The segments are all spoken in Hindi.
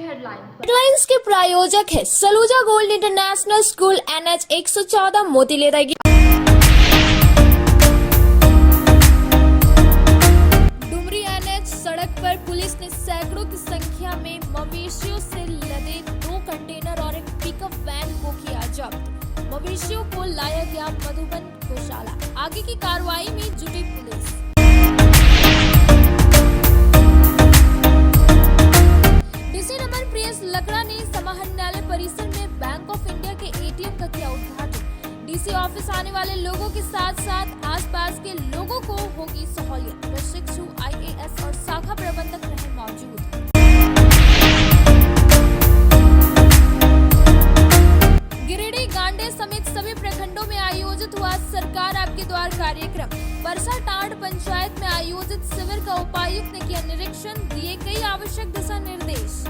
हेडलाइंस के प्रायोजक है Saluja gold international school NH 114 Motilera. Dumri NH सड़क पर पुलिस ने सैकड़ों की संख्या में मवेशियों से लदे 2 कंटेनर और एक पिकअप वैन को किया जब्त। मवेशियों को लाया गया मधुबन गौशाला। आगे की कार्रवाई में जुटी पुलिस। लकड़ा ने समाहरणालय परिसर में बैंक ऑफ इंडिया के ATM का किया उद्घाटन। DC ऑफिस आने वाले लोगों के साथ साथ आसपास के लोगों को होगी सहूलियत। प्रशिक्षु IAS और शाखा प्रबंधक रहे मौजूद। गिरिडीह गांडे समेत सभी प्रखंडों में आयोजित हुआ सरकार आपके द्वार कार्यक्रम। परसाटांड पंचायत में आयोजित शिविर का उपायुक्त ने किया निरीक्षण, दिए कई आवश्यक दिशा निर्देश।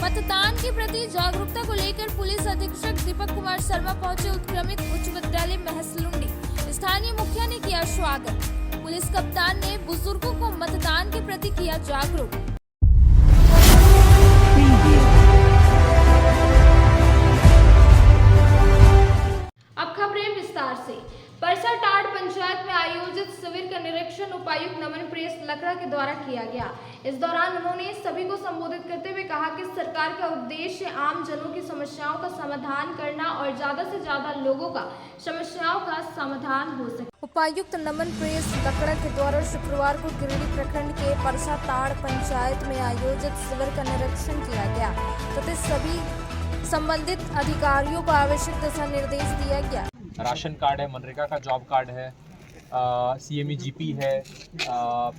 मतदान के प्रति जागरूकता को लेकर पुलिस अधीक्षक दीपक कुमार शर्मा पहुंचे उत्क्रमित उच्च विद्यालय महसलुंडी। स्थानीय मुखिया ने किया स्वागत। पुलिस कप्तान ने बुजुर्गों को मतदान के प्रति किया जागरूक। अब खबरें विस्तार से। परसाटांड पंचायत में आयोजित शिविर का निरीक्षण उपायुक्त नमन प्रियस लकड़ा के द्वारा किया गया। इस दौरान उन्होंने सभी को संबोधित करते हुए कहा कि सरकार का उद्देश्य आम जनों की समस्याओं का समाधान करना और ज्यादा से ज्यादा लोगों का समस्याओं का समाधान हो सके। उपायुक्त नमन प्रियस लकड़ा के द्वारा शुक्रवार को गिरिडीह प्रखंड के परसाटांड पंचायत में आयोजित शिविर का निरीक्षण किया गया तथा सभी संबंधित अधिकारियों को आवश्यक दिशा निर्देश दिया गया। राशन कार्ड है, मनरेगा का जॉब कार्ड है, CME GP है,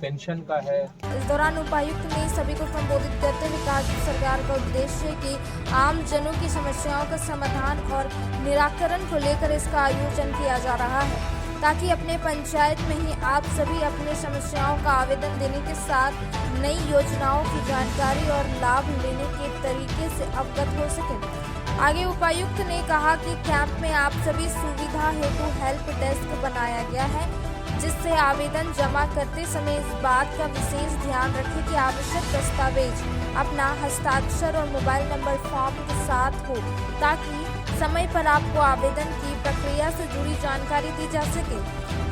पेंशन का है। इस दौरान उपायुक्त ने सभी को संबोधित करते हुए कहा कि सरकार का उद्देश्य है कि आम जनों की समस्याओं का समाधान और निराकरण को लेकर इसका आयोजन किया जा रहा है ताकि अपने पंचायत में ही आप सभी अपने समस्याओं का आवेदन देने के साथ नई योजनाओं की जानकारी और लाभ लेने के तरीके से अवगत हो सके। आगे उपायुक्त ने कहा कि कैंप में आप सभी सुविधा हेतु हेल्प डेस्क बनाया गया है जिससे आवेदन जमा करते समय इस बात का विशेष ध्यान रखें कि आवश्यक दस्तावेज अपना हस्ताक्षर और मोबाइल नंबर फॉर्म के साथ हो ताकि समय पर आपको आवेदन की प्रक्रिया से जुड़ी जानकारी दी जा सके।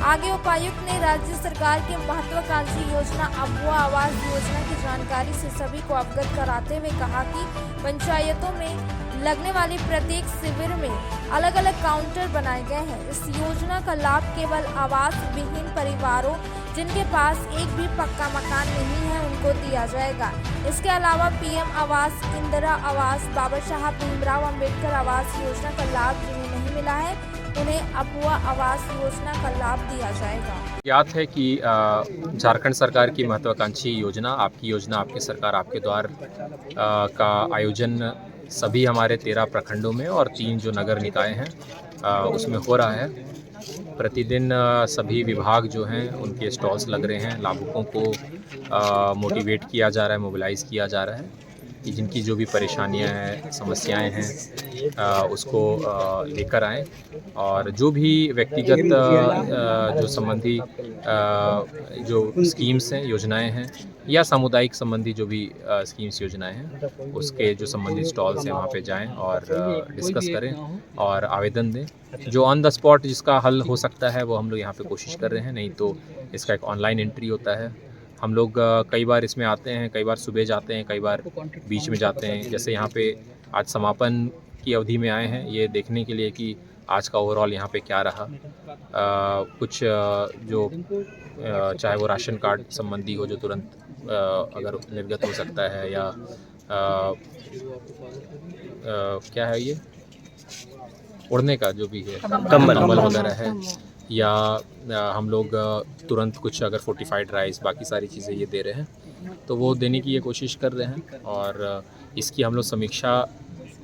आगे उपायुक्त ने राज्य सरकार के महत्वाकांक्षी योजना अबुआ आवास योजना की जानकारी से सभी को अवगत कराते हुए कहा कि पंचायतों में लगने वाली प्रत्येक शिविर में अलग अलग काउंटर बनाए गए हैं। इस योजना का लाभ केवल आवास विहीन परिवारों जिनके पास एक भी पक्का मकान नहीं है उनको दिया जाएगा। इसके अलावा PM आवास, इंदिरा आवास, बाबा साहब भीमराव अंबेडकर आवास योजना का लाभ जिन्हें नहीं मिला है उन्हें अबुआ आवास योजना का लाभ दिया जाएगा। याद है कि झारखंड सरकार की महत्वाकांक्षी योजना आपकी योजना आपकी सरकार आपके द्वार का आयोजन सभी हमारे 13 प्रखंडों में और 3 जो नगर निकाय हैं उसमें हो रहा है। प्रतिदिन सभी विभाग जो हैं उनके स्टॉल्स लग रहे हैं। लाभुकों को मोटिवेट किया जा रहा है, मोबिलाइज़ किया जा रहा है कि जिनकी जो भी परेशानियां हैं, समस्याएं हैं उसको लेकर आएँ और जो भी व्यक्तिगत जो संबंधी जो स्कीम्स हैं, योजनाएं हैं या सामुदायिक संबंधी जो भी स्कीम्स योजनाएं हैं उसके जो संबंधित स्टॉल्स हैं वहाँ पे जाएं और डिस्कस करें और आवेदन दें। जो ऑन द स्पॉट जिसका हल हो सकता है वो हम लोग यहाँ पे कोशिश कर रहे हैं, नहीं तो इसका एक ऑनलाइन एंट्री होता है। हम लोग कई बार इसमें आते हैं, कई बार सुबह जाते हैं, कई बार बीच में जाते हैं। जैसे यहाँ पे आज समापन की अवधि में आए हैं ये देखने के लिए कि आज का ओवरऑल यहाँ पे क्या रहा। कुछ जो चाहे वो राशन कार्ड संबंधी हो जो तुरंत अगर निर्गत हो सकता है या क्या है ये उड़ने का जो भी है कंबल वगैरह है या हम लोग तुरंत कुछ अगर फोर्टिफाइड राइस बाकी सारी चीज़ें ये दे रहे हैं तो वो देने की ये कोशिश कर रहे हैं और इसकी हम लोग समीक्षा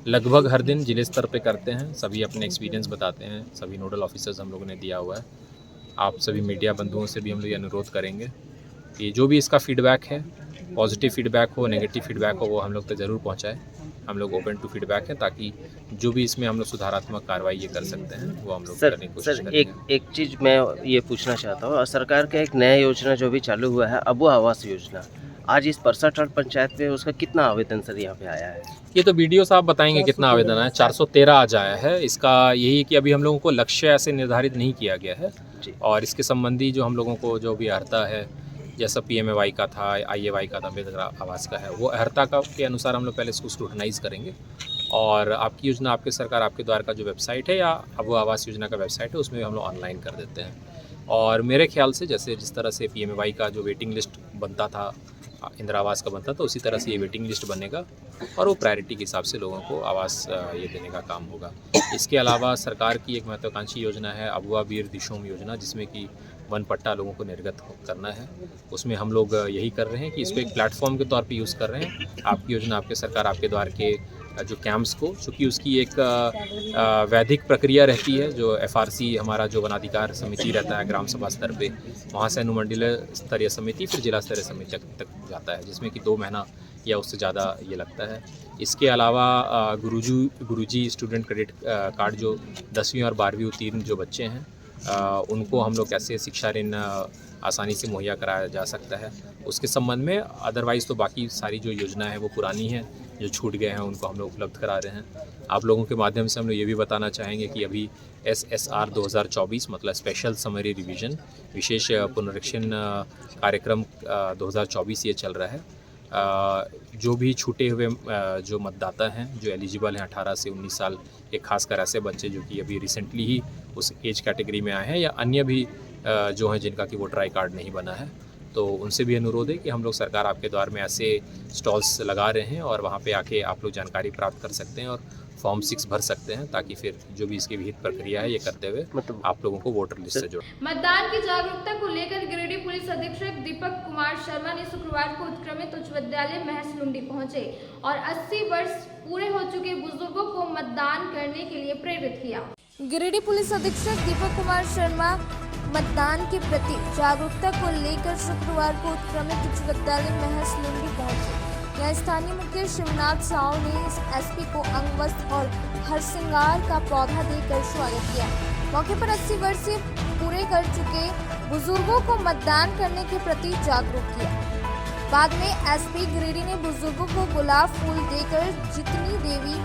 लगभग हर दिन जिले स्तर पे करते हैं। सभी अपने एक्सपीरियंस बताते हैं, सभी नोडल ऑफिसर्स हम लोगों ने दिया हुआ है। आप सभी मीडिया बंधुओं से भी हम लोग ये अनुरोध करेंगे कि जो भी इसका फीडबैक है, पॉजिटिव फीडबैक हो, नेगेटिव फीडबैक हो, वो हम लोग तक ज़रूर पहुँचाएँ हम लोग ओपन टू फीडबैक हैं, ताकि जो भी इसमें हम लोग सुधारात्मक कार्रवाई ये कर सकते हैं वो हम लोग करने की कोशिश सर करेंगे। एक चीज़ मैं ये पूछना चाहता हूँ, सरकार का एक नया योजना जो भी चालू हुआ है अबू आवास योजना, आज इस 65 पंचायत में उसका कितना आवेदन सर यहाँ पे आया है? ये तो बीडीओ साहब बताएंगे कितना आवेदन आया। 413 आज आया है। इसका यही है कि अभी हम लोगों को लक्ष्य ऐसे निर्धारित नहीं किया गया है, जी। और इसके संबंधी जो हम लोगों को जो भी अर्हता है, जैसा PMAY का था, IAY का था, अम्बेडकर आवास का है, वो अर्हता का के अनुसार हम लोग पहले इसको स्क्रूटनाइज करेंगे, और आपकी योजना आपके सरकार आपके द्वार का जो वेबसाइट है या अबू आवास योजना का वेबसाइट है उसमें हम लोग ऑनलाइन कर देते हैं। और मेरे ख्याल से जैसे जिस तरह से PMAY का जो वेटिंग लिस्ट बनता था, इंदिरा आवास का बनता था, उसी तरह से ये वेटिंग लिस्ट बनेगा और वो प्रायोरिटी के हिसाब से लोगों को आवास ये देने का काम होगा। इसके अलावा सरकार की एक महत्वाकांक्षी योजना है अबुआ बीर दिशोम योजना, जिसमें कि वन पट्टा लोगों को निर्गत करना है। उसमें हम लोग यही कर रहे हैं कि इसको एक प्लेटफॉर्म के तौर पे यूज़ कर रहे हैं। आपकी योजना आपके सरकार आपके द्वार के जो कैंप्स को, चूँकि उसकी एक वैधिक प्रक्रिया रहती है, जो FRC हमारा जो वनाधिकार समिति रहता है ग्राम सभा स्तर पे, वहाँ से अनुमंडलीय स्तरीय समिति फिर जिला स्तरीय समिति तक जाता है, जिसमें कि 2 महीना या उससे ज़्यादा ये लगता है। इसके अलावा गुरुजी स्टूडेंट क्रेडिट कार्ड जो 10वीं और 12वीं उत्तीर्ण जो बच्चे हैं, उनको हम लोग कैसे शिक्षा ऋण आसानी से मुहैया कराया जा सकता है उसके संबंध में। अदरवाइज़ तो बाकी सारी जो योजना है वो पुरानी है, जो छूट गए हैं उनको हम लोग उपलब्ध करा रहे हैं। आप लोगों के माध्यम से हम लोग ये भी बताना चाहेंगे कि अभी SSR 2024 मतलब स्पेशल समरी रिवीजन, विशेष पुनरीक्षण कार्यक्रम 2024 ये चल रहा है। जो भी छूटे हुए जो मतदाता हैं, जो एलिजिबल हैं 18 से 19 साल के, खासकर ऐसे बच्चे जो कि अभी रिसेंटली ही उस एज कैटेगरी में आए हैं, या अन्य भी जो हैं जिनका कि वोटर आई कार्ड नहीं बना है, तो उनसे भी अनुरोध है कि हम लोग सरकार आपके द्वार में ऐसे स्टॉल्स लगा रहे हैं और वहाँ पे आके आप लोग जानकारी प्राप्त कर सकते हैं और फॉर्म 6 भर सकते हैं, ताकि फिर जो भी इसकी विहित प्रक्रिया है ये करते हुए मतलब आप लोगों को वोटर लिस्ट से जोड़। मतदान की जागरूकता को लेकर गिरिडीह पुलिस अधीक्षक दीपक कुमार शर्मा ने शुक्रवार को उत्क्रमित उच्च विद्यालय महस लुंडी पहुंचे और 80 वर्ष पूरे हो चुके बुजुर्गों को मतदान करने के लिए प्रेरित किया। गिरिडीह पुलिस अधीक्षक दीपक कुमार शर्मा मतदान के प्रति जागरूकता को लेकर शुक्रवार को उत्क्रमित उच्च विद्यालय महस लुंडी पहुंचे। यहाँ स्थानीय मुखिया शिवनाथ साहू ने SP को अंग वस्त्र और हरसिंगार का पौधा देकर स्वागत किया। मौके पर 80 वर्ष पूरे कर चुके बुजुर्गों को मतदान करने के प्रति जागरूक किया। बाद में SP गिरिडीह ने बुजुर्गों को गुलाब फूल देकर जितनी देवी,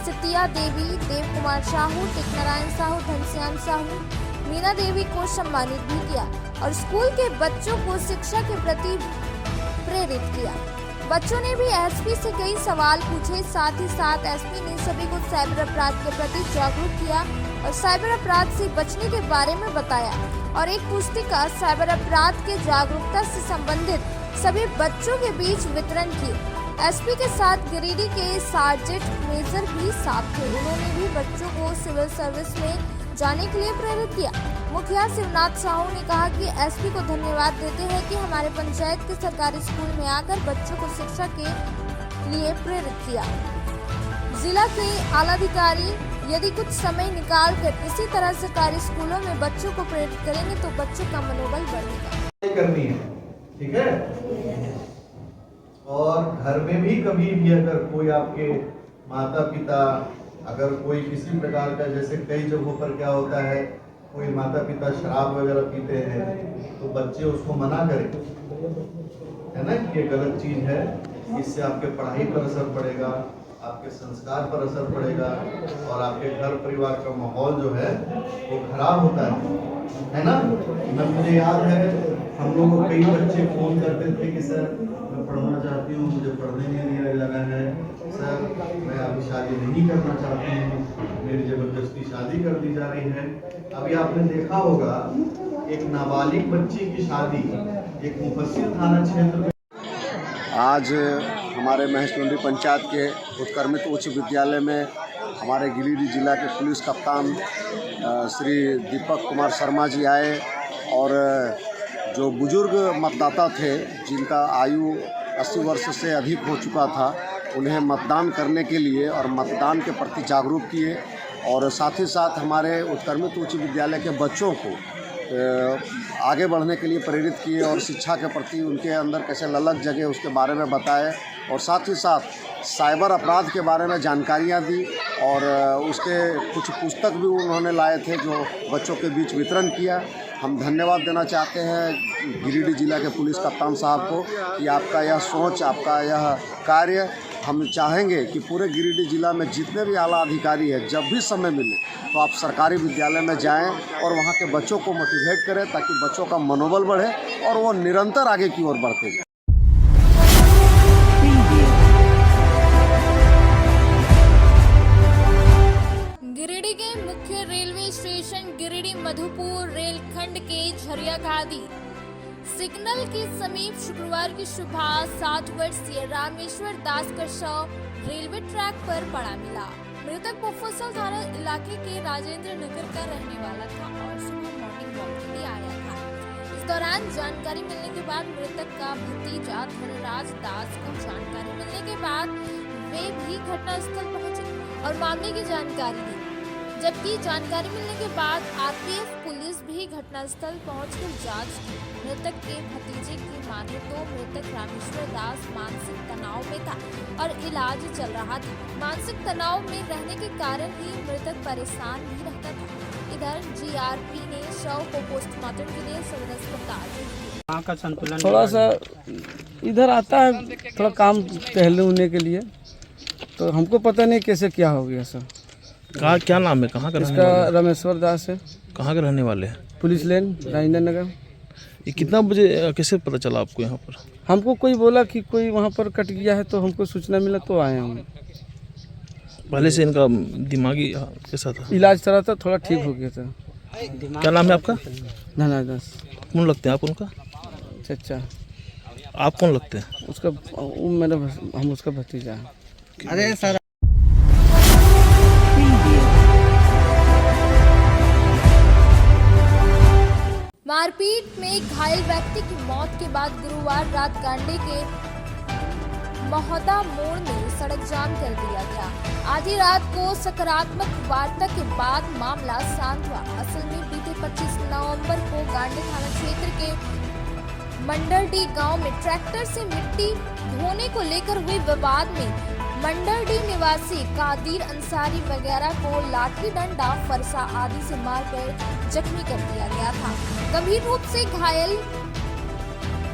सितिया देवी, देव कुमार साहू, टेकनारायण साहू, धनश्याम साहू, मीना देवी को सम्मानित भी किया और स्कूल के बच्चों को शिक्षा के प्रति प्रेरित किया। बच्चों ने भी SP से कई सवाल पूछे। साथ ही साथ SP ने सभी को साइबर अपराध के प्रति जागरूक किया और साइबर अपराध से बचने के बारे में बताया और एक पुस्तिका साइबर अपराध के जागरूकता से संबंधित सभी बच्चों के बीच वितरण की। SP के साथ गिरिडीह के सार्जेंट मेजर भी साथ थे। उन्होंने भी बच्चों को सिविल सर्विस में जाने के लिए प्रेरित किया। मुखिया शिवनाथ साहू ने कहा कि SP को धन्यवाद देते हैं कि हमारे पंचायत के सरकारी स्कूल में आकर बच्चों को शिक्षा के लिए प्रेरित किया। जिला के आलाधिकारी यदि कुछ समय निकाल कर इसी तरह सरकारी स्कूलों में बच्चों को प्रेरित करेंगे तो बच्चों का मनोबल बढ़ेगा। करनी है, ठीक है। और घर में भी कभी भी अगर कोई आपके माता पिता, अगर कोई किसी प्रकार का, जैसे कई जगहों पर क्या होता है, कोई माता पिता शराब वगैरह पीते हैं तो बच्चे उसको मना करें, है ना, कि ये गलत चीज है, इससे आपके पढ़ाई पर असर पड़ेगा, आपके संस्कार पर असर पड़ेगा और आपके घर परिवार का माहौल जो है वो खराब होता है ना। मुझे याद है हम लोग को कई बच्चे फोन करते थे कि सर मैं पढ़ना चाहती हूँ, मुझे पढ़ने नहीं लगा है, सर मैं अभी शादी नहीं करना चाहती हूँ, मेरी जबरदस्ती शादी कर दी जा रही है। अभी आपने देखा होगा एक नाबालिग बच्ची की शादी एक मुफस्सिल थाना क्षेत्र में। आज हमारे महस लुंडी पंचायत के उत्क्रमित उच्च विद्यालय में हमारे गिरिडीह जिला के पुलिस कप्तान श्री दीपक कुमार शर्मा जी आए और जो बुजुर्ग मतदाता थे जिनका आयु 80 वर्ष से अधिक हो चुका था, उन्हें मतदान करने के लिए और मतदान के प्रति जागरूक किए और साथ ही साथ हमारे उत्क्रमित उच्च विद्यालय के बच्चों को आगे बढ़ने के लिए प्रेरित किए और शिक्षा के प्रति उनके अंदर कैसे ललक जगे उसके बारे में बताए, और साथ ही साथ साइबर अपराध के बारे में जानकारियाँ दी, और उसके कुछ पुस्तक भी उन्होंने लाए थे जो बच्चों के बीच वितरण किया। हम धन्यवाद देना चाहते हैं गिरिडीह जिला के पुलिस कप्तान साहब को कि आपका यह सोच, आपका यह कार्य, हम चाहेंगे कि पूरे गिरिडीह जिला में जितने भी आला अधिकारी हैं, जब भी समय मिले तो आप सरकारी विद्यालय में जाएं और वहाँ के बच्चों को मोटिवेट करें ताकि बच्चों का मनोबल बढ़े और वो निरंतर आगे की ओर बढ़ते जाएं। गिरिडीह के मुख्य रेलवे स्टेशन गिरिडीह मधुपुर रेलखंड के झरिया घाटी सिग्नल के समीप शुक्रवार की सुबह 60 वर्षीय रामेश्वर दास का शव रेलवे ट्रैक पर पड़ा मिला। मृतक मुफस्सल थाना इलाके के राजेंद्र नगर का रहने वाला था और सुबह मॉर्निंग वॉक के लिए आया था। इस दौरान जानकारी मिलने के बाद मृतक का भतीजा धनराज दास को जानकारी मिलने के बाद वे भी घटनास्थल पहुंचे और मामले की जानकारी दी, जबकि जानकारी मिलने के बाद आरपीएफ पुलिस भी घटनास्थल पहुंचकर जांच की। मृतक के भतीजे की माने तो मृतक रामेश्वर दास मानसिक तनाव में था और इलाज चल रहा था। मानसिक तनाव में रहने के कारण ही मृतक परेशान भी रहता था। इधर जीआरपी ने शव को पोस्टमार्टम के लिए सदर अस्पताल भेज दिया। का संतुलन थोड़ा सा इधर आता है, थोड़ा काम टहलने उड़ने के लिए, तो हमको पता नहीं कैसे क्या हो गया सर। कहाँ, क्या नाम है, कहाँ का रहने इसका वाले? रामेश्वर दास है। कहाँ के रहने वाले हैं? Police line Rajendra Nagar. ये कितना बजे कैसे पता चला आपको यहाँ पर? हमको कोई बोला कि कोई वहाँ पर कट गया है, तो हमको सूचना मिला तो आए हम। पहले से इनका दिमागी कैसा था? इलाज चला था, थोड़ा ठीक हो गया था। क्या नाम है आपका? धनराज दास। कौन लगते हैं आप उनका? चचा। आप कौन लगते हैं? उसका हम उसका भतीजा है। अरे सर, मारपीट में घायल व्यक्ति की मौत के बाद गुरुवार रात गांडे के महोदा मोड़ में सड़क जाम कर दिया गया। आधी रात को सकारात्मक वार्ता के बाद मामला शांत हुआ। असल में बीते 25 नवंबर को गांडे थाना क्षेत्र के मंडरडी गांव में ट्रैक्टर से मिट्टी ढोने को लेकर हुए विवाद में मंडरडी निवासी कादिर अंसारी वगैरह को लाठी डंडा फरसा आदि से मारकर जख्मी कर दिया गया था। गंभीर रूप से घायल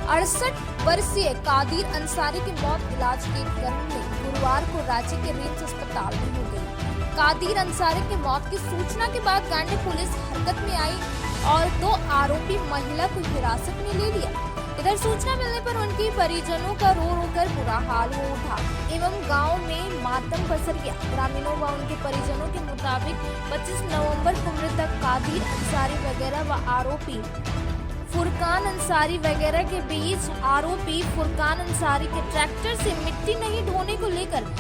68 वर्षीय कादिर अंसारी की मौत इलाज के क्रम में गुरुवार को रांची के रिम्स अस्पताल में हो गई। कादिर अंसारी की मौत की सूचना के बाद गांडी पुलिस हरकत में आई और 2 आरोपी महिला को हिरासत में ले लिया। इधर सूचना मिलने पर उनकी परिजनों का रो रो कर बुरा हाल हो उठा एवं गांव में मातम पसर गया। ग्रामीणों व उनके परिजनों के मुताबिक 25 नवंबर को मृतक कादिर अंसारी वगैरह व आरोपी फुरकान अंसारी वगैरह के बीच आरोपी फुरकान अंसारी के ट्रैक्टर से मिट्टी नहीं ढोने को लेकर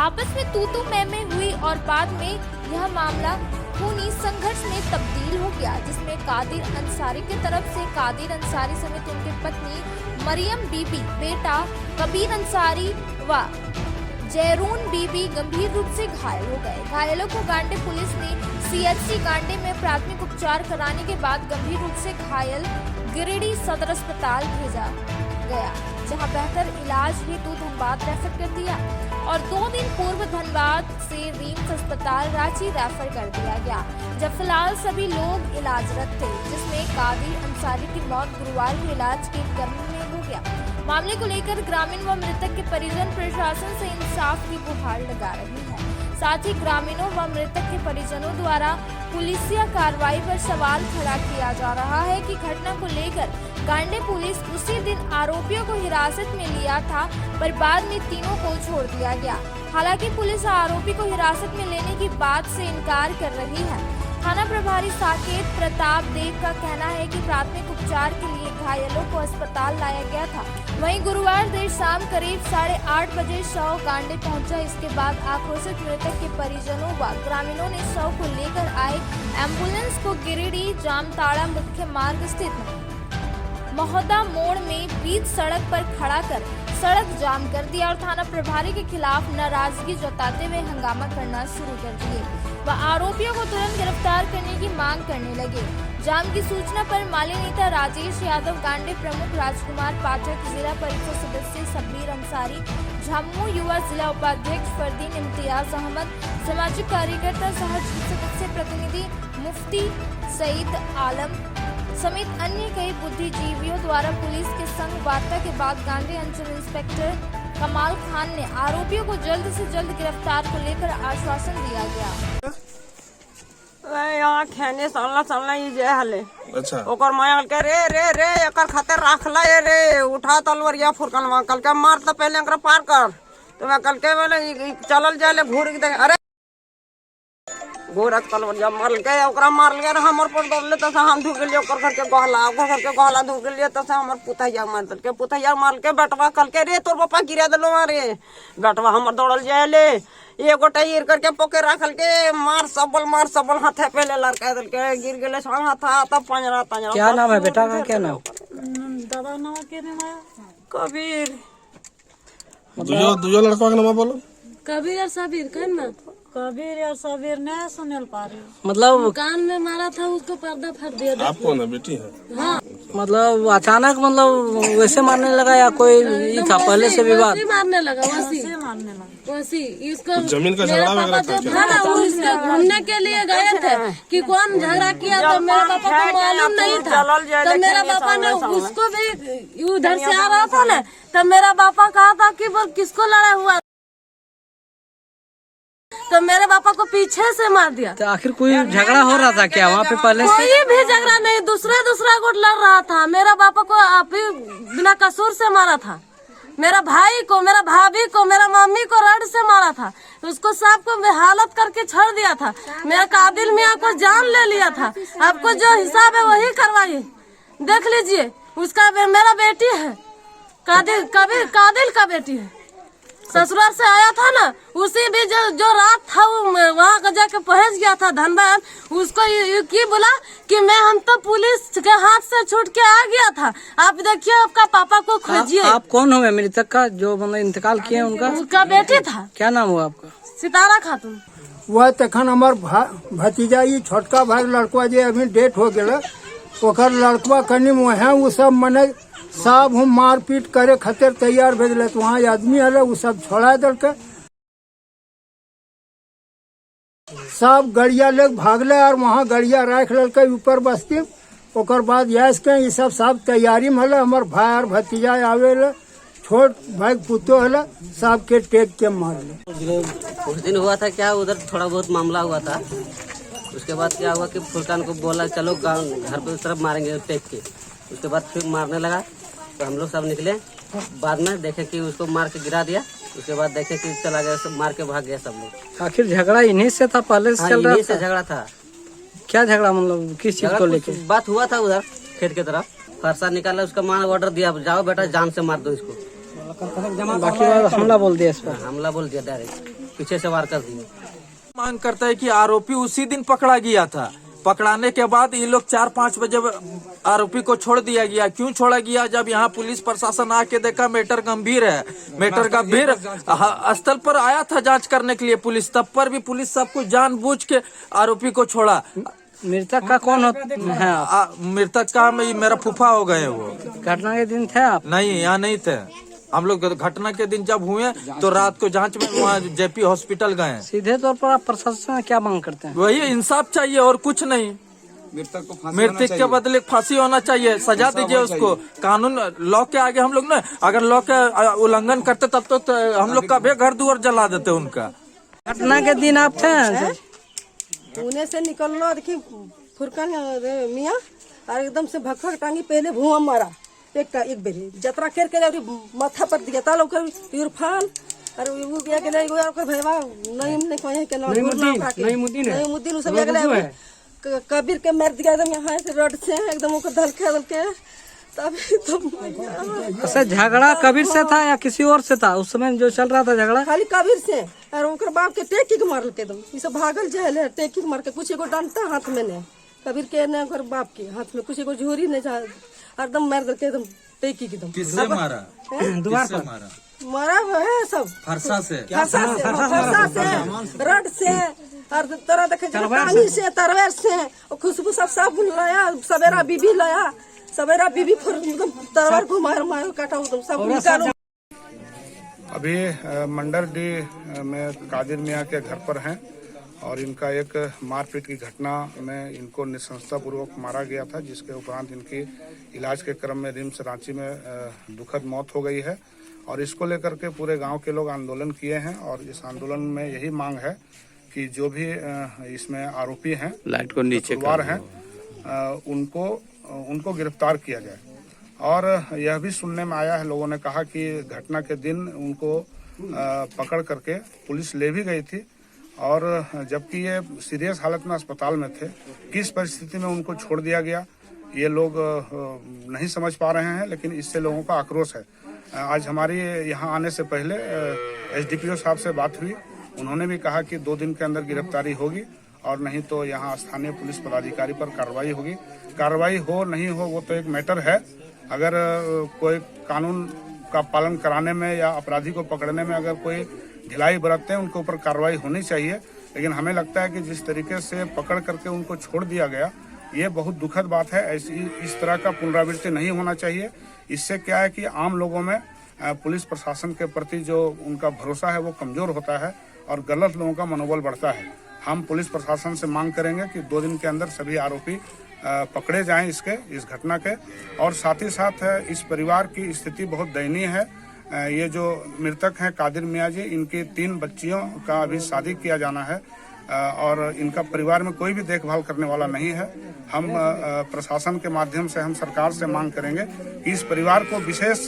आपस में तू मैं हुई और बाद में यह मामला खूनी संघर्ष में तब्दील हो गया, जिसमें कादिर अंसारी की तरफ से कादिर अंसारी समेत उनकी पत्नी मरियम बीबी, बेटा कबीर अंसारी व जैरून बीबी गंभीर रूप से घायल हो गए। घायलों को गांडे पुलिस ने सीएचसी गांडे में प्राथमिक उपचार कराने के बाद गंभीर रूप से घायल गिरिडीह सदर अस्पताल भेजा गया, जहां बेहतर इलाज हेतु धनबाद रेफर कर दिया और 2 दिन पूर्व धनबाद से रिम्स अस्पताल रांची रेफर कर दिया गया, जब फिलहाल सभी लोग इलाजरत थे, जिसमें कादिर अंसारी की मौत गुरुवार को इलाज के क्रम में हो गया। मामले को लेकर ग्रामीण व मृतक के परिजन प्रशासन से इंसाफ की गुहार लगा रही है। साथ ही ग्रामीणों व मृतक के परिजनों द्वारा पुलिसिया कार्रवाई पर सवाल खड़ा किया जा रहा है कि घटना को लेकर गांडे पुलिस उसी दिन आरोपियों को हिरासत में लिया था, पर बाद में तीनों को छोड़ दिया गया। हालांकि पुलिस आरोपी को हिरासत में लेने की बात से इनकार कर रही है। थाना प्रभारी साकेत प्रताप देव का कहना है कि प्राथमिक उपचार के लिए घायलों को अस्पताल लाया गया था। वहीं गुरुवार देर शाम करीब 8:30 बजे शव गांडे पहुंचा। इसके बाद आक्रोशित मृतक के परिजनों व ग्रामीणों ने शव को लेकर आए एम्बुलेंस को गिरिडीह जामताड़ा मुख्य मार्ग स्थित महोदा मोड़ में बीच सड़क पर खड़ा कर सड़क जाम कर दिया और थाना प्रभारी के खिलाफ नाराजगी जताते हुए हंगामा करना शुरू कर दिए। व आरोपियों को तुरंत गिरफ्तार करने की मांग करने लगे। जाम की सूचना पर माले नेता राजेश यादव, गांडे प्रमुख राजकुमार पाठक, जिला परिषद सदस्य शब्बीर अंसारी, झामू युवा जिला उपाध्यक्ष फरदीन इम्तियाज अहमद, सामाजिक कार्यकर्ता सह सदस्य प्रतिनिधि मुफ्ती सईद आलम समेत अन्य कई बुद्धिजीवियों द्वारा पुलिस के संग वार्ता के बाद गांधी अंचल इंस्पेक्टर कमाल खान ने आरोपियों को जल्द से जल्द गिरफ्तार को लेकर आश्वासन दिया गया। यहाँ खेने चलना ये जे हले अच्छा ओकर माया के रे रे रे एकर खातिर रख ला रे उठा तलवरिया फुरकन कल के मार तो पहले एकरा पार कर तो मैं कल के वाले चलल जाले घूर के अरे घूरत तलवरिया मार के ओकरा मार लिया हमर पर दौड़ले तो हम धुक लिए ओकर घर के गहला धुक लिए तो हमर पुतैया मार दल के पुतैया मार के बेटवा कल के रे तोर पापा गिरा दलो रे बेटवा हमर दौड़ल जाले ये गोटा गिर करके पोके रखल के मार सबल हाथे पहले लड़का दल के गिर गेले संग हाथा तब पंजरा क्या नाम है बेटा का? क्या नाम? दादा नाम के कबीर। दुजो लड़का का नाम बोलो। कबीर और सबीर कहन ना कबीर और सबीर ने सुनेल पारी मतलब कान में मारा था उसको पर्दा फट दिया। आप कौन है? बेटी है? हाँ मतलब अचानक मतलब वैसे मारने लगा या कोई ये था पहले से विवाद? वैसे मारने लगा वैसी इसको जमीन का झगड़ा वगैरह था क्या? ना उसके घूमने के लिए गए थे कि कौन झगड़ा किया तो मेरे पापा को मालूम नहीं था। तो मेरा पापा ने उसको भी उधर से आ रहा था ना तो मेरा पापा कहा था कि वो किसको लड़ा हुआ तो मेरे पापा को पीछे से मार दिया। तो आखिर कोई झगड़ा हो रहा था क्या वहाँ पे पहले से? कोई भी झगड़ा नहीं, दूसरा को लड़ रहा था। मेरा पापा को आप ही बिना कसूर से मारा था। मेरा भाई को, मेरा भाभी को, मेरा मम्मी को रड से मारा था। उसको सबको बेहालत करके छोड़ दिया था। मेरा काबिल मियाँ को जान ले लिया था। आपको जो हिसाब है वही करवाइए, देख लीजिए। उसका मेरा बेटी है, कादिल का बेटी है। ससुराल से आया था ना, उसी भी जो रात था वहाँ जाके पहुँच गया था धनबाद। उसको ये बोला कि हम तो पुलिस के हाथ से छूट के आ गया था। आप देखिए आपका पापा को खोजिए। आप कौन हो मृतक का जो मतलब इंतकाल किए उनका? उसका बेटी था। क्या नाम हुआ आपका? सितारा खातून। वह तखन हमार भतीजा ये छोटका भाई लड़का जो अभी डेथ हो गया ओकर लड़कवा कनी वहाँ वो सब मने सब हम मारपीट करे खातिर तैयार भेजल तो वहाँ आदमी हले वो सब छोड़ा दल के सब गड़िया ले भागले और वहाँ गड़िया रख ललके ऊपर बस्ती। ओकर बाद यश के ये सब तैयारी में हले। हमार भाई और भतीजा आवे ले, छोट भाई पुतो हले, सब के टेक के मार ले। कुछ दिन हुआ था क्या उधर थोड़ा बहुत मामला हुआ था। उसके बाद क्या हुआ कि फुरकान को बोला चलो घर पे उस तरफ मारेंगे टेक के। उसके बाद फिर मारने लगा तो हम लोग सब निकले। बाद में देखे कि उसको मार के गिरा दिया। उसके बाद देखे कि चला गया, सब मार के भाग गया सब लोग। आखिर झगड़ा इन्हीं से था पहले से? चल रहा था? से झगड़ा था। क्या झगड़ा मतलब किस चीज को लेके? बात हुआ था उधर खेत की तरफ, फरसा निकाला, उसका मां ऑर्डर दिया जाओ बेटा जान से मार दो इसको। बाकी हमला बोल दिया इस पर? हमला बोल दिया डायरेक्ट, पीछे से वार कर दिया। मांग करता है कि आरोपी उसी दिन पकड़ा गया था। पकड़ाने के बाद ये लोग 4-5 बजे आरोपी को छोड़ दिया गया। क्यों छोड़ा गया? जब यहाँ पुलिस प्रशासन आके देखा मैटर गंभीर है, मैटर गंभीर स्थल पर आया था जांच करने के लिए पुलिस, तब पर भी पुलिस सब कुछ जानबूझ के आरोपी को छोड़ा। मृतक का कौन है? मृतक का मेरा फूफा हो गए। वो घटना के दिन थे आप? नहीं, यहाँ नहीं थे हम लोग। घटना के दिन जब हुए तो रात को जांच में वहाँ जेपी हॉस्पिटल गए। सीधे तौर पर आप प्रशासन से क्या मांग करते हैं? वही इंसाफ चाहिए और कुछ नहीं। मृतक के बदले फांसी होना चाहिए, सजा दीजिए उसको। कानून लॉ के आगे हम लोग ना, अगर लॉ के उल्लंघन करते तब तो हम लोग का भी घर दुआर जला देते उनका। घटना के दिन आप थे? पुणे से निकलना देखिए फुरकान मियाँ और एकदम से भगभग टांगी पहले भुआ मारा एक बेरी जतरा खेर के माथा पर दिया तालो कर इरफान और वो क्या के नहीं ओकर भैया नहीं कहे के नहीं मुद्दीन उ सब गले कबीर के मार दिया एकदम यहाँ से रोड से एकदम ओकर धल के तभी तो। अच्छा, झगड़ा कबीर से था या किसी और से था उस समय जो चल रहा था झगड़ा? खाली कबीर से और ओकर बाप के टेकी के मारल के एकदम ये सब भागल जाए टेकी के मार के कुछ एगो डंटा हाथ में ने कबीर के ने ओकर बाप के हाथ में कुछ एगो झोरी ने एकदम मार दल के एकदम टेकी के एकदम। किससे मारा? द्वार पर मारा है सब फरसा से रड से और तरह देखे टांगी से तरवेर से और खुशबू सब लाया, सवेरा बीबी लाया, सवेरा बीबी फिर एकदम तरवेर को मार काटा एकदम सब निकालो। अभी मंडर डी में कादिर मियाँ के घर पर हैं और इनका एक मारपीट की घटना में इनको निःशंसतापूर्वक मारा गया था, जिसके उपरांत इनकी इलाज के क्रम में रिम्स रांची में दुखद मौत हो गई है। और इसको लेकर के पूरे गांव के लोग आंदोलन किए हैं और इस आंदोलन में यही मांग है कि जो भी इसमें आरोपी हैं, लाइट को नीचे हैं, उनको गिरफ्तार किया जाए। और यह भी सुनने में आया है, लोगों ने कहा कि घटना के दिन उनको पकड़ करके पुलिस ले भी गई थी और जबकि ये सीरियस हालत में अस्पताल में थे, किस परिस्थिति में उनको छोड़ दिया गया ये लोग नहीं समझ पा रहे हैं, लेकिन इससे लोगों का आक्रोश है। आज हमारी यहाँ आने से पहले एसडीपीओ साहब से बात हुई, उन्होंने भी कहा कि 2 दिन के अंदर गिरफ्तारी होगी और नहीं तो यहाँ स्थानीय पुलिस पदाधिकारी पर कार्रवाई होगी। कार्रवाई हो नहीं हो वो तो एक मैटर है, अगर कोई कानून का पालन कराने में या अपराधी को पकड़ने में अगर कोई ढिलाई बरतते हैं उनके ऊपर कार्रवाई होनी चाहिए। लेकिन हमें लगता है कि जिस तरीके से पकड़ करके उनको छोड़ दिया गया ये बहुत दुखद बात है। ऐसी इस तरह का पुनरावृत्ति नहीं होना चाहिए। इससे क्या है कि आम लोगों में पुलिस प्रशासन के प्रति जो उनका भरोसा है वो कमजोर होता है और गलत लोगों का मनोबल बढ़ता है। हम पुलिस प्रशासन से मांग करेंगे कि 2 दिन के अंदर सभी आरोपी पकड़े जाएं इस घटना के। और साथ ही साथ इस परिवार की स्थिति बहुत दयनीय है। ये जो मृतक हैं कादिर मियाँ जी, इनकी 3 बच्चियों का अभी शादी किया जाना है और इनका परिवार में कोई भी देखभाल करने वाला नहीं है। हम प्रशासन के माध्यम से हम सरकार से मांग करेंगे कि इस परिवार को विशेष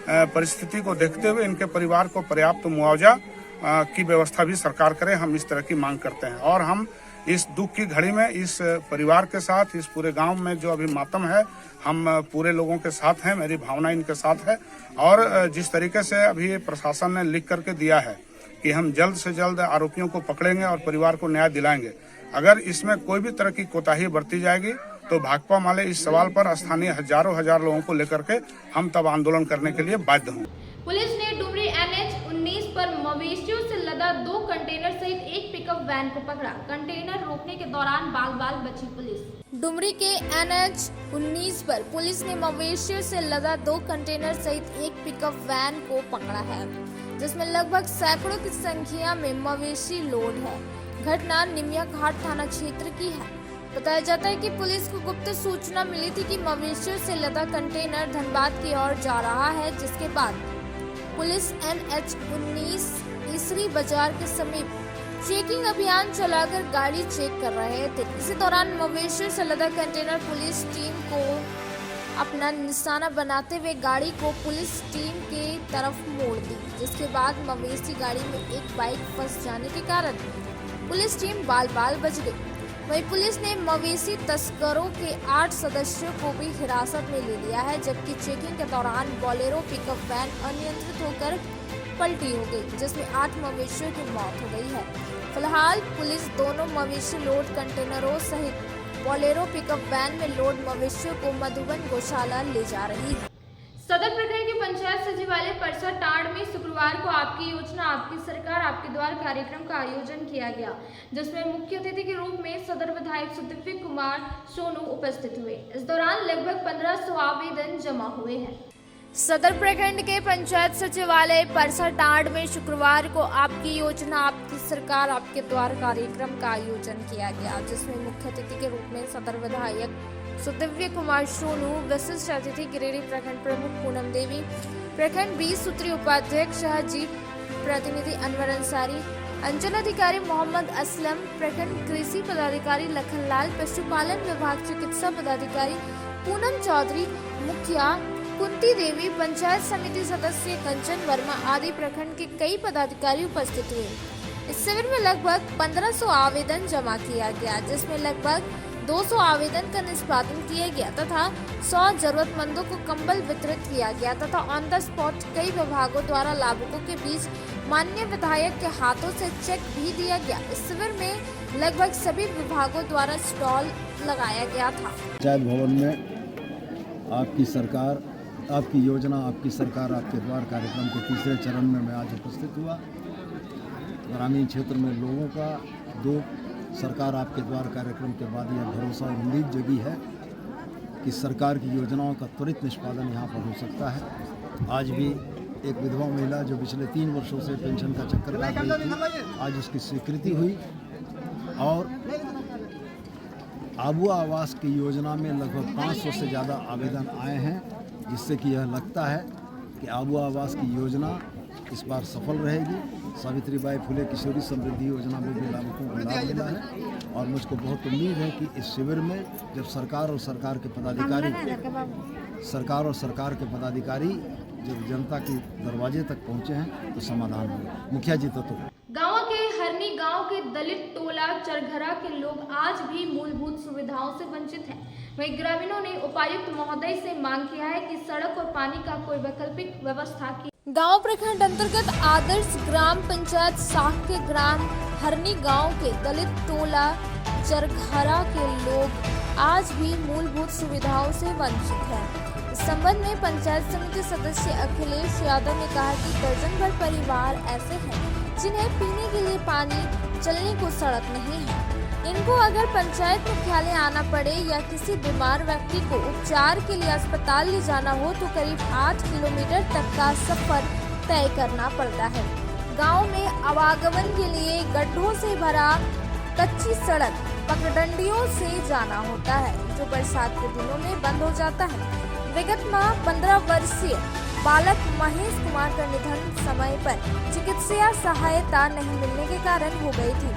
परिस्थिति को देखते हुए इनके परिवार को पर्याप्त मुआवजा की व्यवस्था भी सरकार करे। हम इस तरह की मांग करते हैं और हम इस दुख की घड़ी में इस परिवार के साथ, इस पूरे गांव में जो अभी मातम है, हम पूरे लोगों के साथ हैं। मेरी भावना इनके साथ है और जिस तरीके से अभी प्रशासन ने लिख करके दिया है कि हम जल्द से जल्द आरोपियों को पकड़ेंगे और परिवार को न्याय दिलाएंगे, अगर इसमें कोई भी तरह की कोताही बरती जाएगी तो भाकपा माले इस सवाल पर स्थानीय हजार लोगों को लेकर के हम तब आंदोलन करने के लिए बाध्य होंगे। पुलिस ने डुमरी NH 19 पर मवेशियों से लदा 2 कंटेनर सहित एक पिकअप वैन को पकड़ा। कंटेनर रोकने के दौरान बाल बची पुलिस। डुमरी के NH 19 पर पुलिस ने मवेशियों से लदा 2 कंटेनर सहित एक पिकअप वैन को पकड़ा है, जिसमें लगभग सैकड़ों की संख्या में मवेशी लोड है। घटना निमिया घाट थाना क्षेत्र की है। बताया जाता है कि पुलिस को गुप्त सूचना मिली थी कि मवेशियों से लदा कंटेनर धनबाद की ओर जा रहा है, जिसके बाद पुलिस NH 19 ईसरी बाजार के समीप चेकिंग अभियान चलाकर गाड़ी चेक कर रहे थे। इसी दौरान मवेशियों से लदा कंटेनर पुलिस टीम को अपना निशाना बनाते हुए गाड़ी को पुलिस टीम के तरफ मोड़ दी, जिसके बाद मवेशी गाड़ी में एक बाइक फंस जाने के कारण पुलिस टीम बाल बच गई। वहीं पुलिस ने मवेशी तस्करों के 8 सदस्यों को भी हिरासत में ले लिया है, जबकि चेकिंग के दौरान बोलेरो पिकअप वैन अनियंत्रित होकर पलटी हो गई, जिसमें 8 मवेशियों की मौत हो गई है। फिलहाल पुलिस दोनों मवेशी लोड कंटेनरों सहित बोलेरो पिकअप वैन में लोड मवेशियों को मधुबन गौशाला ले जा रही है। सदर प्रखंड के पंचायत सचिवालय परसा टाड़ में शुक्रवार को आपकी योजना आपकी सरकार आपके द्वार कार्यक्रम का आयोजन किया गया, जिसमें मुख्य अतिथि के रूप में सदर विधायक सुदिव्य कुमार सोनू उपस्थित हुए। इस दौरान लगभग 1500 आवेदन जमा हुए हैं। सदर प्रखंड के पंचायत सचिवालय परसा टाड़ में शुक्रवार को आपकी योजना आपकी सरकार आपके द्वार कार्यक्रम का आयोजन किया गया, जिसमें मुख्य अतिथि के रूप में सदर विधायक सुदिव्य कुमार सोनू, विशिष्ट अतिथि गिरिडीह प्रखंड प्रमुख पूनम देवी, प्रखंड 20 सूत्री उपाध्यक्ष शाहजी, प्रतिनिधि अनवर अंसारी, अंचल अधिकारी मोहम्मद असलम, प्रखंड कृषि पदाधिकारी लखनलाल, पशुपालन विभाग चिकित्सा पदाधिकारी पूनम चौधरी, मुखिया कुंती देवी, पंचायत समिति सदस्य कंचन वर्मा आदि प्रखंड के कई पदाधिकारी उपस्थित हुए। इस शिविर में लगभग 1500 आवेदन जमा किया गया, जिसमें लगभग 200 आवेदन का निष्पादन किया गया तथा 100 जरूरतमंदों को कंबल वितरित किया गया तथा ऑन द स्पॉट कई विभागों द्वारा लाभुकों के बीच माननीय विधायक के हाथों से चेक भी दिया गया। इस शिविर में लगभग सभी विभागों द्वारा स्टॉल लगाया गया था। पंचायत भवन में आपकी सरकार आपकी योजना आपकी सरकार आपके द्वार कार्यक्रम के तीसरे चरण में मैं आज उपस्थित हुआ। ग्रामीण क्षेत्र में लोगों का दो, सरकार आपके द्वार कार्यक्रम के बाद यह भरोसा और उम्मीद जगी है कि सरकार की योजनाओं का त्वरित निष्पादन यहाँ पर हो सकता है। आज भी एक विधवा महिला जो पिछले 3 वर्षों से पेंशन का चक्कर काट रही थी, आज उसकी स्वीकृति हुई और आबुआ आवास की योजना में लगभग 500 से ज़्यादा आवेदन आए हैं, जिससे कि यह लगता है कि आबुआ आवास की योजना इस बार सफल रहेगी। सावित्रीबाई फुले किशोरी समृद्धि योजना में भी लाभुकों को लाभ मिला है और मुझको बहुत उम्मीद है कि इस शिविर में जब सरकार और सरकार के पदाधिकारी जब जनता के दरवाजे तक पहुँचे हैं तो समाधान होगा। मुखिया जी तो गांव के हरनी गांव के दलित टोला चरघरा के लोग आज भी मूलभूत सुविधाओं से वंचित हैं। वहीं ग्रामीणों ने उपायुक्त महोदय से मांग किया है कि सड़क और पानी का कोई वैकल्पिक व्यवस्था की। गांव प्रखंड अंतर्गत आदर्श ग्राम पंचायत साख के ग्राम हरनी गांव के दलित टोला चरघरा के लोग आज भी मूलभूत सुविधाओं से वंचित हैं। इस संबंध में पंचायत समिति सदस्य अखिलेश यादव ने कहा कि दर्जन भर परिवार ऐसे हैं जिन्हें पीने के लिए पानी, चलने को सड़क नहीं है। इनको अगर पंचायत मुख्यालय आना पड़े या किसी बीमार व्यक्ति को उपचार के लिए अस्पताल ले जाना हो तो करीब 8 किलोमीटर तक का सफर तय करना पड़ता है। गांव में आवागमन के लिए गड्ढों से भरा कच्ची सड़क पगडंडियों से जाना होता है, जो बरसात के दिनों में बंद हो जाता है। विगत माह 15 वर्षीय बालक महेश कुमार का निधन समय पर चिकित्सा सहायता नहीं मिलने के कारण हो गई थी।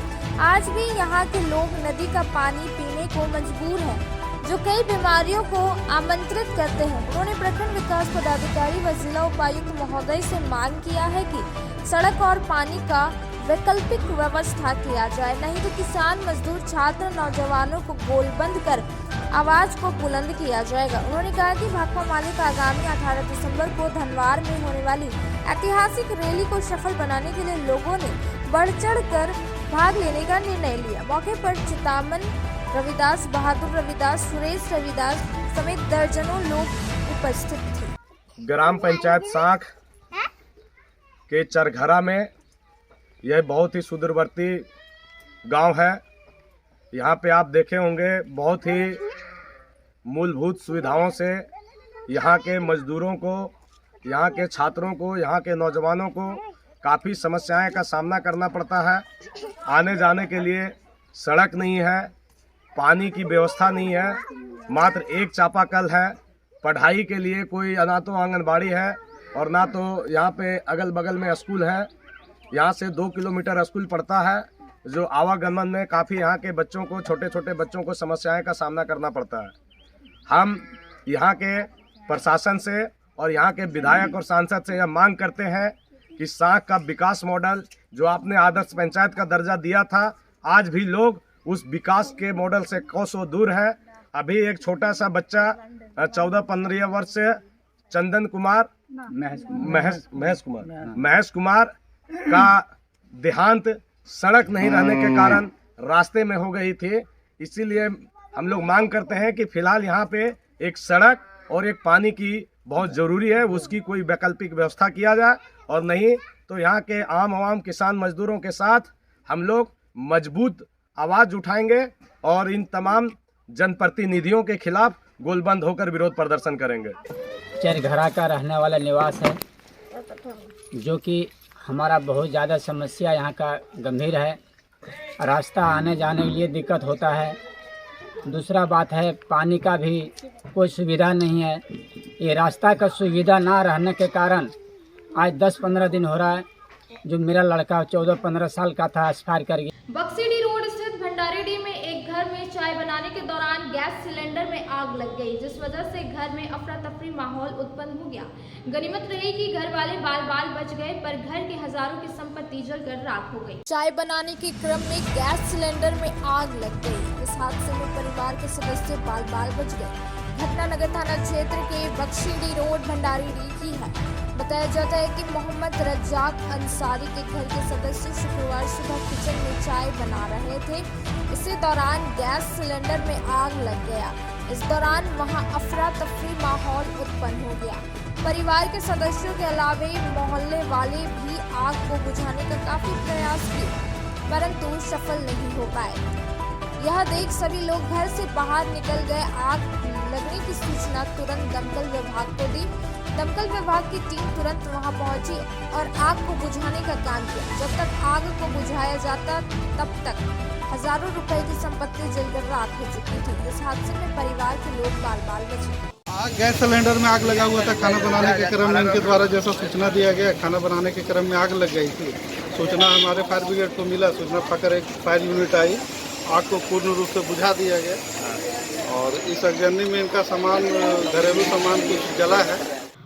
आज भी यहाँ के लोग नदी का पानी पीने को मजबूर हैं, जो कई बीमारियों को आमंत्रित करते हैं। उन्होंने प्रखंड विकास पदाधिकारी व जिला उपायुक्त महोदय से मांग किया है कि सड़क और पानी का वैकल्पिक व्यवस्था किया जाए, नहीं तो किसान, मजदूर, छात्र, नौजवानों को गोलबंद कर आवाज को बुलंद किया जाएगा। उन्होंने कहा कि भाकपा माले का आगामी 18 दिसंबर को धनवार में होने वाली ऐतिहासिक रैली को सफल बनाने के लिए लोगों ने बढ़ चढ़ कर भाग लेने का निर्णय लिया। मौके पर चितामन रविदास, बहादुर रविदास, सुरेश रविदास समेत दर्जनों लोग उपस्थित थे। ग्राम पंचायत साख के चरघरा में यह बहुत ही सुदूरवर्ती गांव है। यहाँ पे आप देखे होंगे बहुत ही मूलभूत सुविधाओं से यहाँ के मजदूरों को, यहाँ के छात्रों को, यहाँ के नौजवानों को काफ़ी समस्याएं का सामना करना पड़ता है। आने जाने के लिए सड़क नहीं है, पानी की व्यवस्था नहीं है, मात्र एक चापाकल है। पढ़ाई के लिए कोई ना तो आंगनबाड़ी है और ना तो यहाँ पे अगल बगल में स्कूल है। यहाँ से 2 किलोमीटर स्कूल पड़ता है, जो आवागमन में काफ़ी यहाँ के बच्चों को, छोटे छोटे बच्चों को समस्याएं का सामना करना पड़ता है। हम यहाँ के प्रशासन से और यहाँ के विधायक और सांसद से यह मांग करते हैं कि साख का विकास मॉडल जो आपने आदर्श पंचायत का दर्जा दिया था, आज भी लोग उस विकास के मॉडल से कोसों दूर है। अभी एक छोटा सा बच्चा 14-15 वर्ष से चंदन कुमार महेश कुमार का देहांत सड़क नहीं रहने के कारण रास्ते में हो गई थी। इसीलिए हम लोग मांग करते हैं कि फिलहाल यहाँ पे एक सड़क और एक पानी की बहुत ज़रूरी है, उसकी कोई वैकल्पिक व्यवस्था किया जाए, और नहीं तो यहाँ के आम किसान मजदूरों के साथ हम लोग मजबूत आवाज़ उठाएंगे और इन तमाम जनप्रतिनिधियों के खिलाफ गोलबंद होकर विरोध प्रदर्शन करेंगे। चरघरा का रहने वाला निवास है, जो कि हमारा बहुत ज़्यादा समस्या यहाँ का गंभीर है। रास्ता आने जाने के लिए दिक्कत होता है। दूसरा बात है पानी का भी कोई सुविधा नहीं है। ये रास्ता का सुविधा ना रहने के कारण आज 10-15 दिन हो रहा है, जो मेरा लड़का 14-15 साल का था एक्सपायर कर गया। बक्सीडी रोड स्थित भंडारीडी में एक घर में चाय बनाने के दौरान गैस सिलेंडर में आग लग गई, जिस वजह से घर में अफरा तफरी माहौल उत्पन्न हो गया। गनीमत रही कि घर वाले बाल बच गए, पर घर के हजारों की संपत्ति जलकर राख हो गई। चाय बनाने के क्रम में गैस सिलेंडर में आग लग गई। इस हादसे में परिवार के सदस्य बाल बच गए। घटना नगर थाना क्षेत्र के बक्सीडी रोड भंडारीडी की है। बताया जाता है कि मोहम्मद रज्जाक अंसारी के घर के सदस्य शुक्रवार सुबह किचन में चाय बना रहे थे। इसी दौरान गैस सिलेंडर में आग लग गया। इस दौरान वहां अफरा तफरी माहौल उत्पन्न हो गया। परिवार के सदस्यों के अलावे मोहल्ले वाले भी आग को बुझाने का काफी प्रयास किए। परंतु सफल नहीं हो पाए। यह देख सभी लोग घर से बाहर निकल गए। आग लगने की सूचना तुरंत दमकल विभाग को दी। दमकल विभाग की टीम तुरंत वहां पहुंची और आग को बुझाने का काम किया। जब तक आग को बुझाया जाता तब तक हजारों रुपए की संपत्ति जलकर राख हो चुकी थी। इस हादसे में परिवार के लोग बाल बचे। गैस सिलेंडर में आग लगा हुआ था। खाना बनाने के क्रम में इनके द्वारा जैसा सूचना दिया गया, खाना बनाने के क्रम में आग लग गई थी। सूचना हमारे फायर ब्रिगेड को मिला। सूचना पाकर एक फायर यूनिट आई, आग को पूर्ण रूप से बुझा दिया गया और इस अगजनी में इनका सामान, घरेलू सामान कुछ जला है।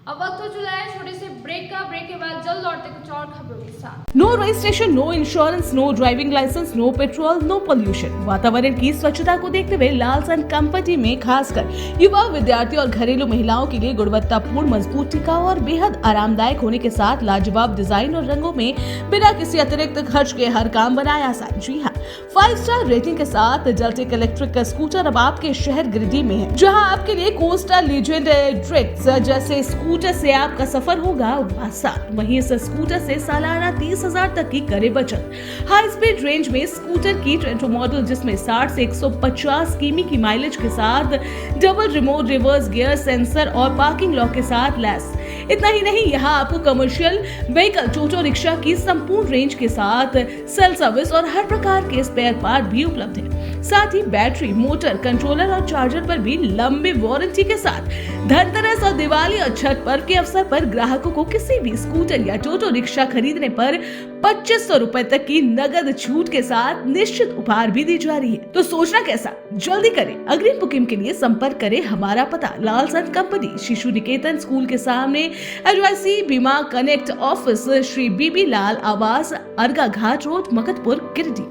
अब वक्त हो चला है छोटे से ब्रेक का। ब्रेक के बाद जल्द लौटते कुछ और खबरों के साथ। No registration, no insurance, no driving licence, no petrol, no pollution. वातावरण की स्वच्छता को देखते हुए लालसन कंपनी में खासकर युवा, विद्यार्थी और घरेलू महिलाओं के लिए गुणवत्तापूर्ण, मजबूत, टिकाऊ और बेहद आरामदायक होने के साथ लाजवाब डिजाइन और रंगों में बिना किसी अतिरिक्त खर्च के हर काम बनाया आसान। जी हाँ, 5 स्टार रेटिंग के साथ जलटेक इलेक्ट्रिक का स्कूटर अब आपके शहर गिरिडीह में है, जहाँ आपके लिए कोस्टा, लीजेंड, ड्रिक्स जैसे स्कूटर से आपका सफर होगा आसान। वहीं इस स्कूटर से सालाना 30,000 तक की करे बचत। हाई स्पीड रेंज में स्कूटर की ट्रेंटो मॉडल, जिसमें 60 से 150 किमी की माइलेज के साथ double remote reverse gear sensor और पार्किंग लॉक के साथ लैस। इतना ही नहीं, यहाँ आपको कमर्शियल व्हीकल, टोटो रिक्शा की संपूर्ण रेंज के साथ सेल सर्विस और हर प्रकार के स्पेयर पार्ट भी उपलब्ध है। साथ ही बैटरी, मोटर, कंट्रोलर और चार्जर पर भी लंबी वारंटी के साथ धनतेरस और दिवाली और छठ पर्व के अवसर पर ग्राहकों को किसी भी स्कूटर या टोटो रिक्शा खरीदने पर 2500 रुपए तक की नगद छूट के साथ निश्चित उपहार भी दी जा रही है। तो सोचना कैसा, जल्दी करें। अग्रिम बुकिंग के लिए संपर्क करें। हमारा पता लालसन कंपनी, शिशु निकेतन स्कूल के सामने, एडवाइसी बीमा कनेक्ट ऑफिस, श्री बीबी लाल आवास, अर्गा घाट रोड, मकतपुर, गिरिडीह।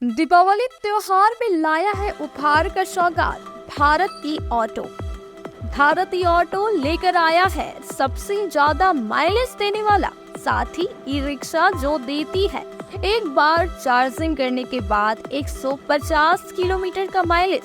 दीपावली त्योहार में लाया है उपहार का सौगात भारती ऑटो। भारती ऑटो लेकर आया है सबसे ज्यादा माइलेज देने वाला, साथ ही ई रिक्शा जो देती है एक बार चार्जिंग करने के बाद 150 किलोमीटर का माइलेज।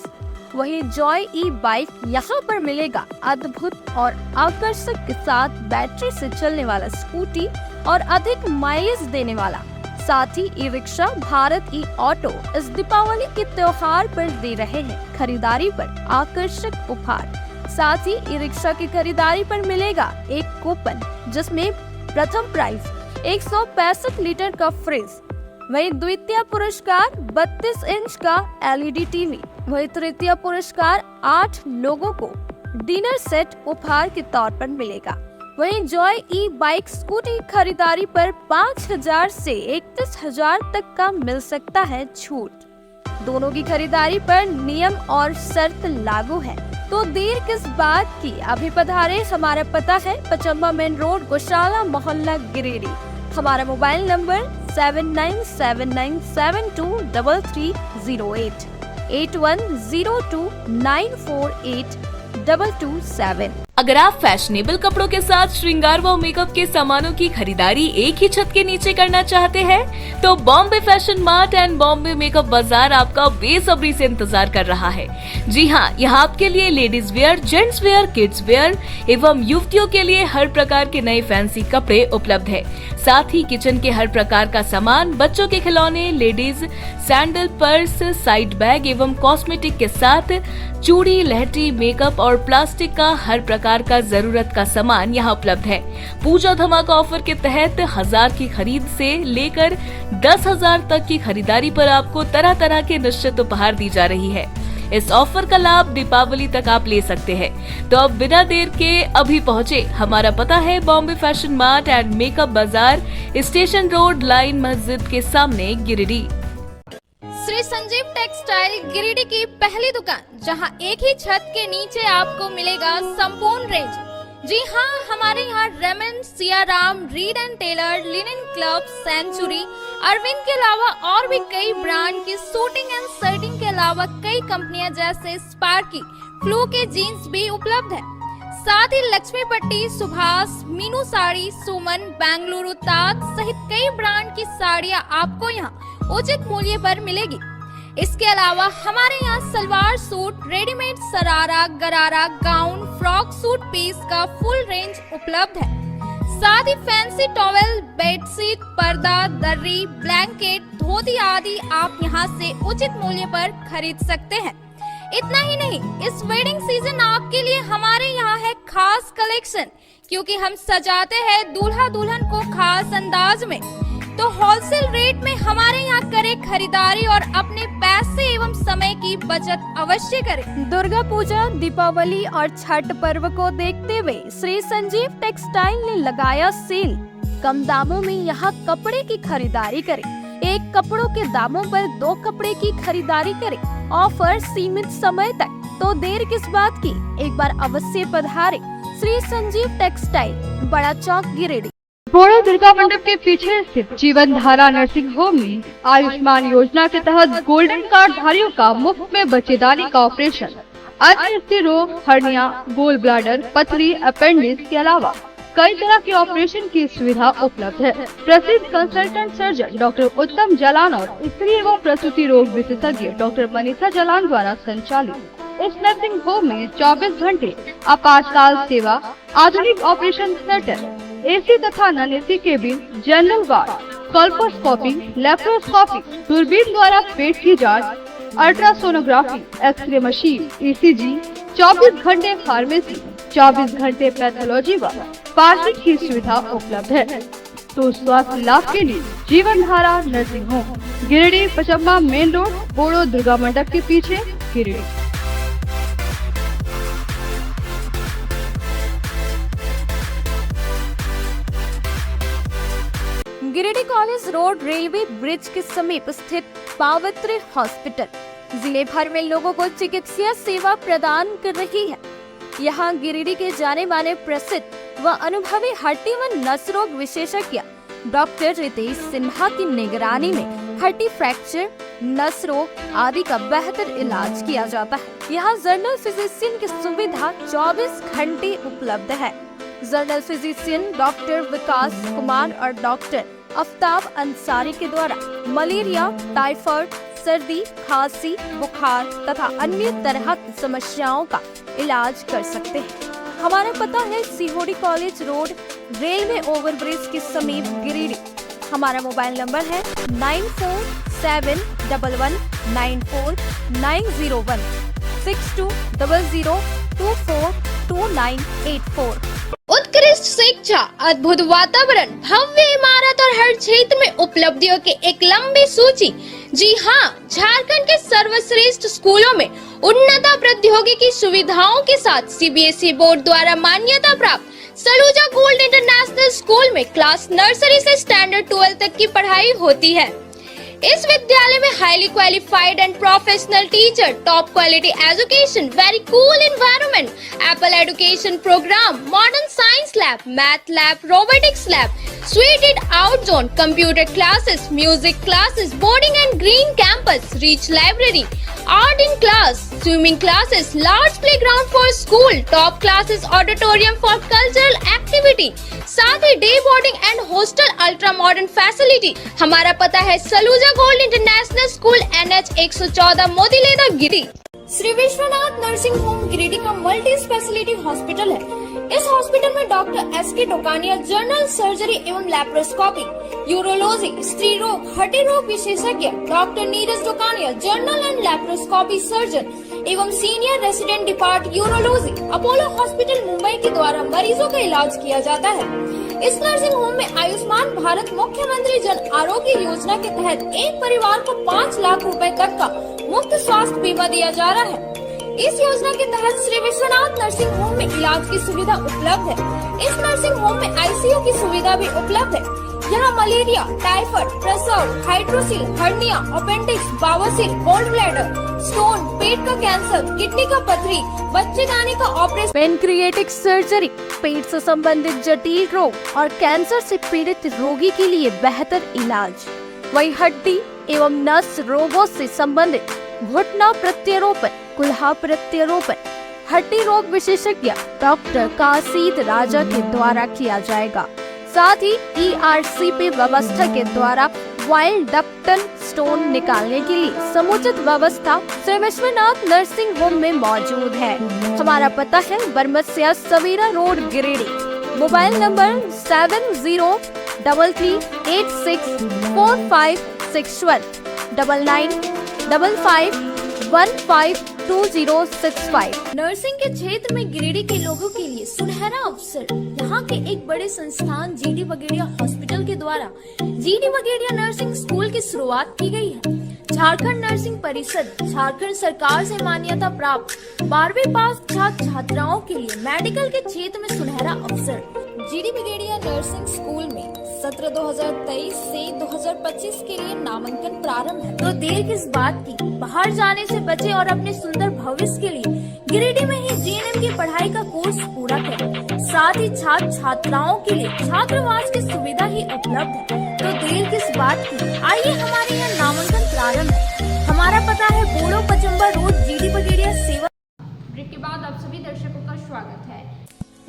वही जॉय ई बाइक यहाँ पर मिलेगा अद्भुत और आकर्षक के साथ बैटरी से चलने वाला स्कूटी और अधिक माइलेज देने वाला। साथ ही ई रिक्शा भारत ई ऑटो इस दीपावली के त्योहार पर दे रहे हैं खरीदारी पर आकर्षक उपहार। साथ ही ई रिक्शा की खरीदारी पर मिलेगा एक कूपन, जिसमें प्रथम प्राइज 165 लीटर का फ्रिज, वही द्वितीय पुरस्कार 32 इंच का LED टीवी, वही तृतीय पुरस्कार 8 लोगों को डिनर सेट उपहार के तौर पर मिलेगा। वहीं जॉय ई बाइक स्कूटी खरीदारी पर 5,000 से 31,000 तक का मिल सकता है छूट। दोनों की खरीदारी पर नियम और शर्त लागू है, तो देर किस बात की, अभी पधारे। हमारा पता है पचम्बा मेन रोड, गौशाला मोहल्ला, गिरिडीह। हमारा मोबाइल नंबर 7979723308 8102948227। अगर आप फैशनेबल कपड़ों के साथ श्रृंगार व मेकअप के सामानों की खरीदारी एक ही छत के नीचे करना चाहते हैं, तो Bombay fashion mart and Bombay makeup बाजार आपका बेसब्री से इंतजार कर रहा है। जी हाँ, यहाँ आपके लिए ladies wear, gents wear, kids where एवं युवतियों के लिए हर प्रकार के नए फैंसी कपड़े उपलब्ध है। साथ ही किचन के हर प्रकार का सामान, बच्चों के खिलौने, ladies sandal, purse, side bag एवं कॉस्मेटिक के साथ चूड़ी, लहठी, मेकअप और प्लास्टिक का हर प्रकार का जरूरत का सामान यहाँ उपलब्ध है। पूजा धमाका ऑफर के तहत 1000 की खरीद से लेकर 10,000 तक की खरीदारी पर आपको तरह तरह के निश्चित उपहार दी जा रही है। इस ऑफर का लाभ दीपावली तक आप ले सकते हैं। तो अब बिना देर के अभी पहुँचे। हमारा पता है Bombay fashion mart and makeup बाजार, स्टेशन रोड, लाइन मस्जिद के सामने, गिरिडीह। श्री संजीव टेक्सटाइल गिरिडीह की पहली दुकान, जहां एक ही छत के नीचे आपको मिलेगा संपूर्ण रेंज। जी हाँ, हमारे यहाँ Raymond, Siyaram, Reid and Taylor, Linen Club, Century, Arvind के अलावा और भी कई ब्रांड की सूटिंग एंड शर्टिंग के अलावा कई कंपनियां जैसे स्पार्की, फ्लू के जीन्स भी उपलब्ध है। साथ ही लक्ष्मी पट्टी, सुभाष, मीनू साड़ी, सुमन, बेंगलुरु ताज सहित कई ब्रांड की साड़ियां आपको यहाँ उचित मूल्य पर मिलेगी। इसके अलावा हमारे यहाँ सलवार सूट, रेडीमेड सरारा, गरारा, गाउन, फ्रॉक सूट पीस का फुल रेंज उपलब्ध है। साथ ही फैंसी टॉवेल, बेडशीट, पर्दा, दर्री, ब्लैंकेट, धोती आदि आप यहाँ से उचित मूल्य पर खरीद सकते हैं। इतना ही नहीं, इस वेडिंग सीजन आपके लिए हमारे यहाँ है खास कलेक्शन, क्योंकि हम सजाते हैं दूल्हा दुल्हन को खास अंदाज में। तो होलसेल रेट में हमारे यहाँ करें खरीदारी और अपने पैसे एवं समय की बचत अवश्य करें। दुर्गा पूजा, दीपावली और छठ पर्व को देखते हुए श्री संजीव टेक्सटाइल ने लगाया सेल। कम दामों में यहाँ कपड़े की खरीदारी करें। एक कपड़ों के दामों पर 2 कपड़े की खरीदारी करें। ऑफर सीमित समय तक, तो देर किस बात की, एक बार अवश्य पधारें। श्री संजीव टेक्सटाइल, बड़ा चौक, गिरिडीह। बोड़ो दुर्गा मंडप के पीछे स्थित जीवन धारा नर्सिंग होम में आयुष्मान योजना के तहत गोल्डन कार्ड धारियों का मुफ्त में बच्चेदानी का ऑपरेशन, अन्य स्त्री रोग, हर्निया, गोल ब्लैडर, पथरी, अपेंडिक्स के अलावा कई तरह के ऑपरेशन की सुविधा उपलब्ध है। प्रसिद्ध कंसल्टेंट सर्जन डॉक्टर उत्तम जलान और स्त्री एवं प्रसूति रोग विशेषज्ञ डॉक्टर मनीषा जलान द्वारा संचालित इस नर्सिंग होम में 24 घंटे आपातकाल सेवा, आधुनिक ऑपरेशन थिएटर, एसी तथा non AC cabin, general ward, colposcopy, laparoscopy, दूरबीन द्वारा पेट की जांच, अल्ट्रासोनोग्राफी, एक्सरे मशीन, ईसीजी, 24 घंटे फार्मेसी, 24 घंटे पैथोलॉजी व पार्किंग की सुविधा उपलब्ध है। तो स्वास्थ्य लाभ के लिए Jeevan Dhara nursing home, Giridih, Pachamma main road, बोड़ो दुर्गा मंडप के पीछे, Giridih. Giridih college road railway bridge के समीप स्थित पावित्री हॉस्पिटल जिले भर में लोगों को चिकित्सा सेवा प्रदान कर रही है। यहाँ गिरिडीह के जाने माने प्रसिद्ध व अनुभवी हड्डी व नस रोग विशेषज्ञ डॉक्टर रितेश सिन्हा की निगरानी में हड्डी फ्रैक्चर, नस रोग आदि का बेहतर इलाज किया जाता है। यहाँ जनरल फिजिशियन की सुविधा 24 घंटे उपलब्ध है। जनरल फिजिशियन डॉक्टर विकास कुमार और डॉक्टर आफ्ताब अंसारी के द्वारा मलेरिया, टाइफाइड, सर्दी, खांसी, बुखार तथा अन्य तरह की समस्याओं का इलाज कर सकते हैं। हमारा पता है सीहोडी कॉलेज रोड, रेलवे ओवरब्रिज के समीप, गिरिडीह। हमारा मोबाइल नंबर है 9471194901 6200242984। उत्कृष्ट शिक्षा, अद्भुत वातावरण, भव्य इमारत और हर क्षेत्र में उपलब्धियों की एक लंबी सूची। जी हाँ, झारखंड के सर्वश्रेष्ठ स्कूलों में उन्नत प्रौद्योगिकी सुविधाओं के साथ सीबीएसई बोर्ड द्वारा मान्यता प्राप्त सलूजा गोल्ड इंटरनेशनल स्कूल में क्लास नर्सरी से स्टैंडर्ड 12 तक की पढ़ाई होती है। इस विद्यालय में highly qualified and professional teacher, top quality education, very cool environment, apple education programme, modern science lab, math lab, robotics lab, suited out zone, computer classes, music classes, boarding and green campus, rich library, art in class, swimming classes, large playground for school, top classes, auditorium for cultural activity, साथ ही day boarding and hostel, ultra modern facility. हमारा पता है Saluja gold international school, NH 114, Motileda, Giridih. Shri Vishwanath nursing home Giridih का मल्टी स्पेशलिटी हॉस्पिटल है। इस हॉस्पिटल में doctor SK Tokania general surgery एवं लैप्रोस्कोपी, यूरोलॉजी, स्त्री रोग, हड्डी रोग विशेषज्ञ, doctor Neeraj Tokania general and laparoscopy surgeon एवं senior resident depart urology, Apollo hospital Mumbai के द्वारा मरीजों का इलाज किया जाता है। इस नर्सिंग होम में आयुष्मान भारत मुख्यमंत्री जन आरोग्य योजना के तहत एक परिवार को 5 लाख रुपए तक का मुफ्त स्वास्थ्य बीमा दिया जा रहा है। इस योजना के तहत श्री विश्वनाथ नर्सिंग होम में इलाज की सुविधा उपलब्ध है। इस नर्सिंग होम में ICU की सुविधा भी उपलब्ध है। यहाँ मलेरिया, टाइफाइड, प्रसव, हाइड्रोसिल, हर्निया, अपेंडिक्स, बावसीर, गोल्ड ब्लैडर, स्टोन, पेट का कैंसर, किडनी का पथरी, बच्चेदानी का ऑपरेशन, पेनक्रिएटिक सर्जरी, पेट से संबंधित जटिल रोग और कैंसर से पीड़ित रोगी के लिए बेहतर इलाज। वही हड्डी एवं नस रोगों से संबंधित घुटना प्रत्यारोपण, कुल्हा प्रत्यारोपण, हड्डी रोग विशेषज्ञ डॉक्टर कासिद राजा के द्वारा किया जाएगा। साथ ही ERCP व्यवस्था के द्वारा वाइल्ड डक्टल स्टोन निकालने के लिए समुचित व्यवस्था श्री विश्वनाथ नर्सिंग होम में मौजूद है। हमारा पता है Baramsia Savera road, Giridih. Mobile number 70338645 0619955152065। Nursing के क्षेत्र में गिरिडीह के लोगों के लिए सुनहरा अवसर। यहाँ के एक बड़े संस्थान जीडी बगेड़िया हॉस्पिटल के द्वारा जीडी बगेड़िया नर्सिंग स्कूल की शुरुआत की गई है। झारखंड नर्सिंग परिषद झारखंड सरकार से मान्यता प्राप्त 12वीं पास छात्र छात्राओं के लिए मेडिकल के क्षेत्र में सुनहरा अवसर। जीडी बगेड़िया नर्सिंग स्कूल में सत्र 2023 से 2025 के लिए नामांकन प्रारंभ है। तो देर किस बात की, बाहर जाने से बचे और अपने सुंदर भविष्य के लिए गिरिडीह में ही जीएनएम की पढ़ाई का कोर्स पूरा करें। साथ ही छात्र छात्राओं के लिए छात्रावास की सुविधा ही उपलब्ध है। तो देर किस बात की, आइए हमारे यहाँ नामांकन प्रारंभ है। हमारा पता है बोड़ो पचम्बा रोड, जीडी बगेड़िया सेवा। ब्रेक के बाद आप सभी दर्शकों का स्वागत है।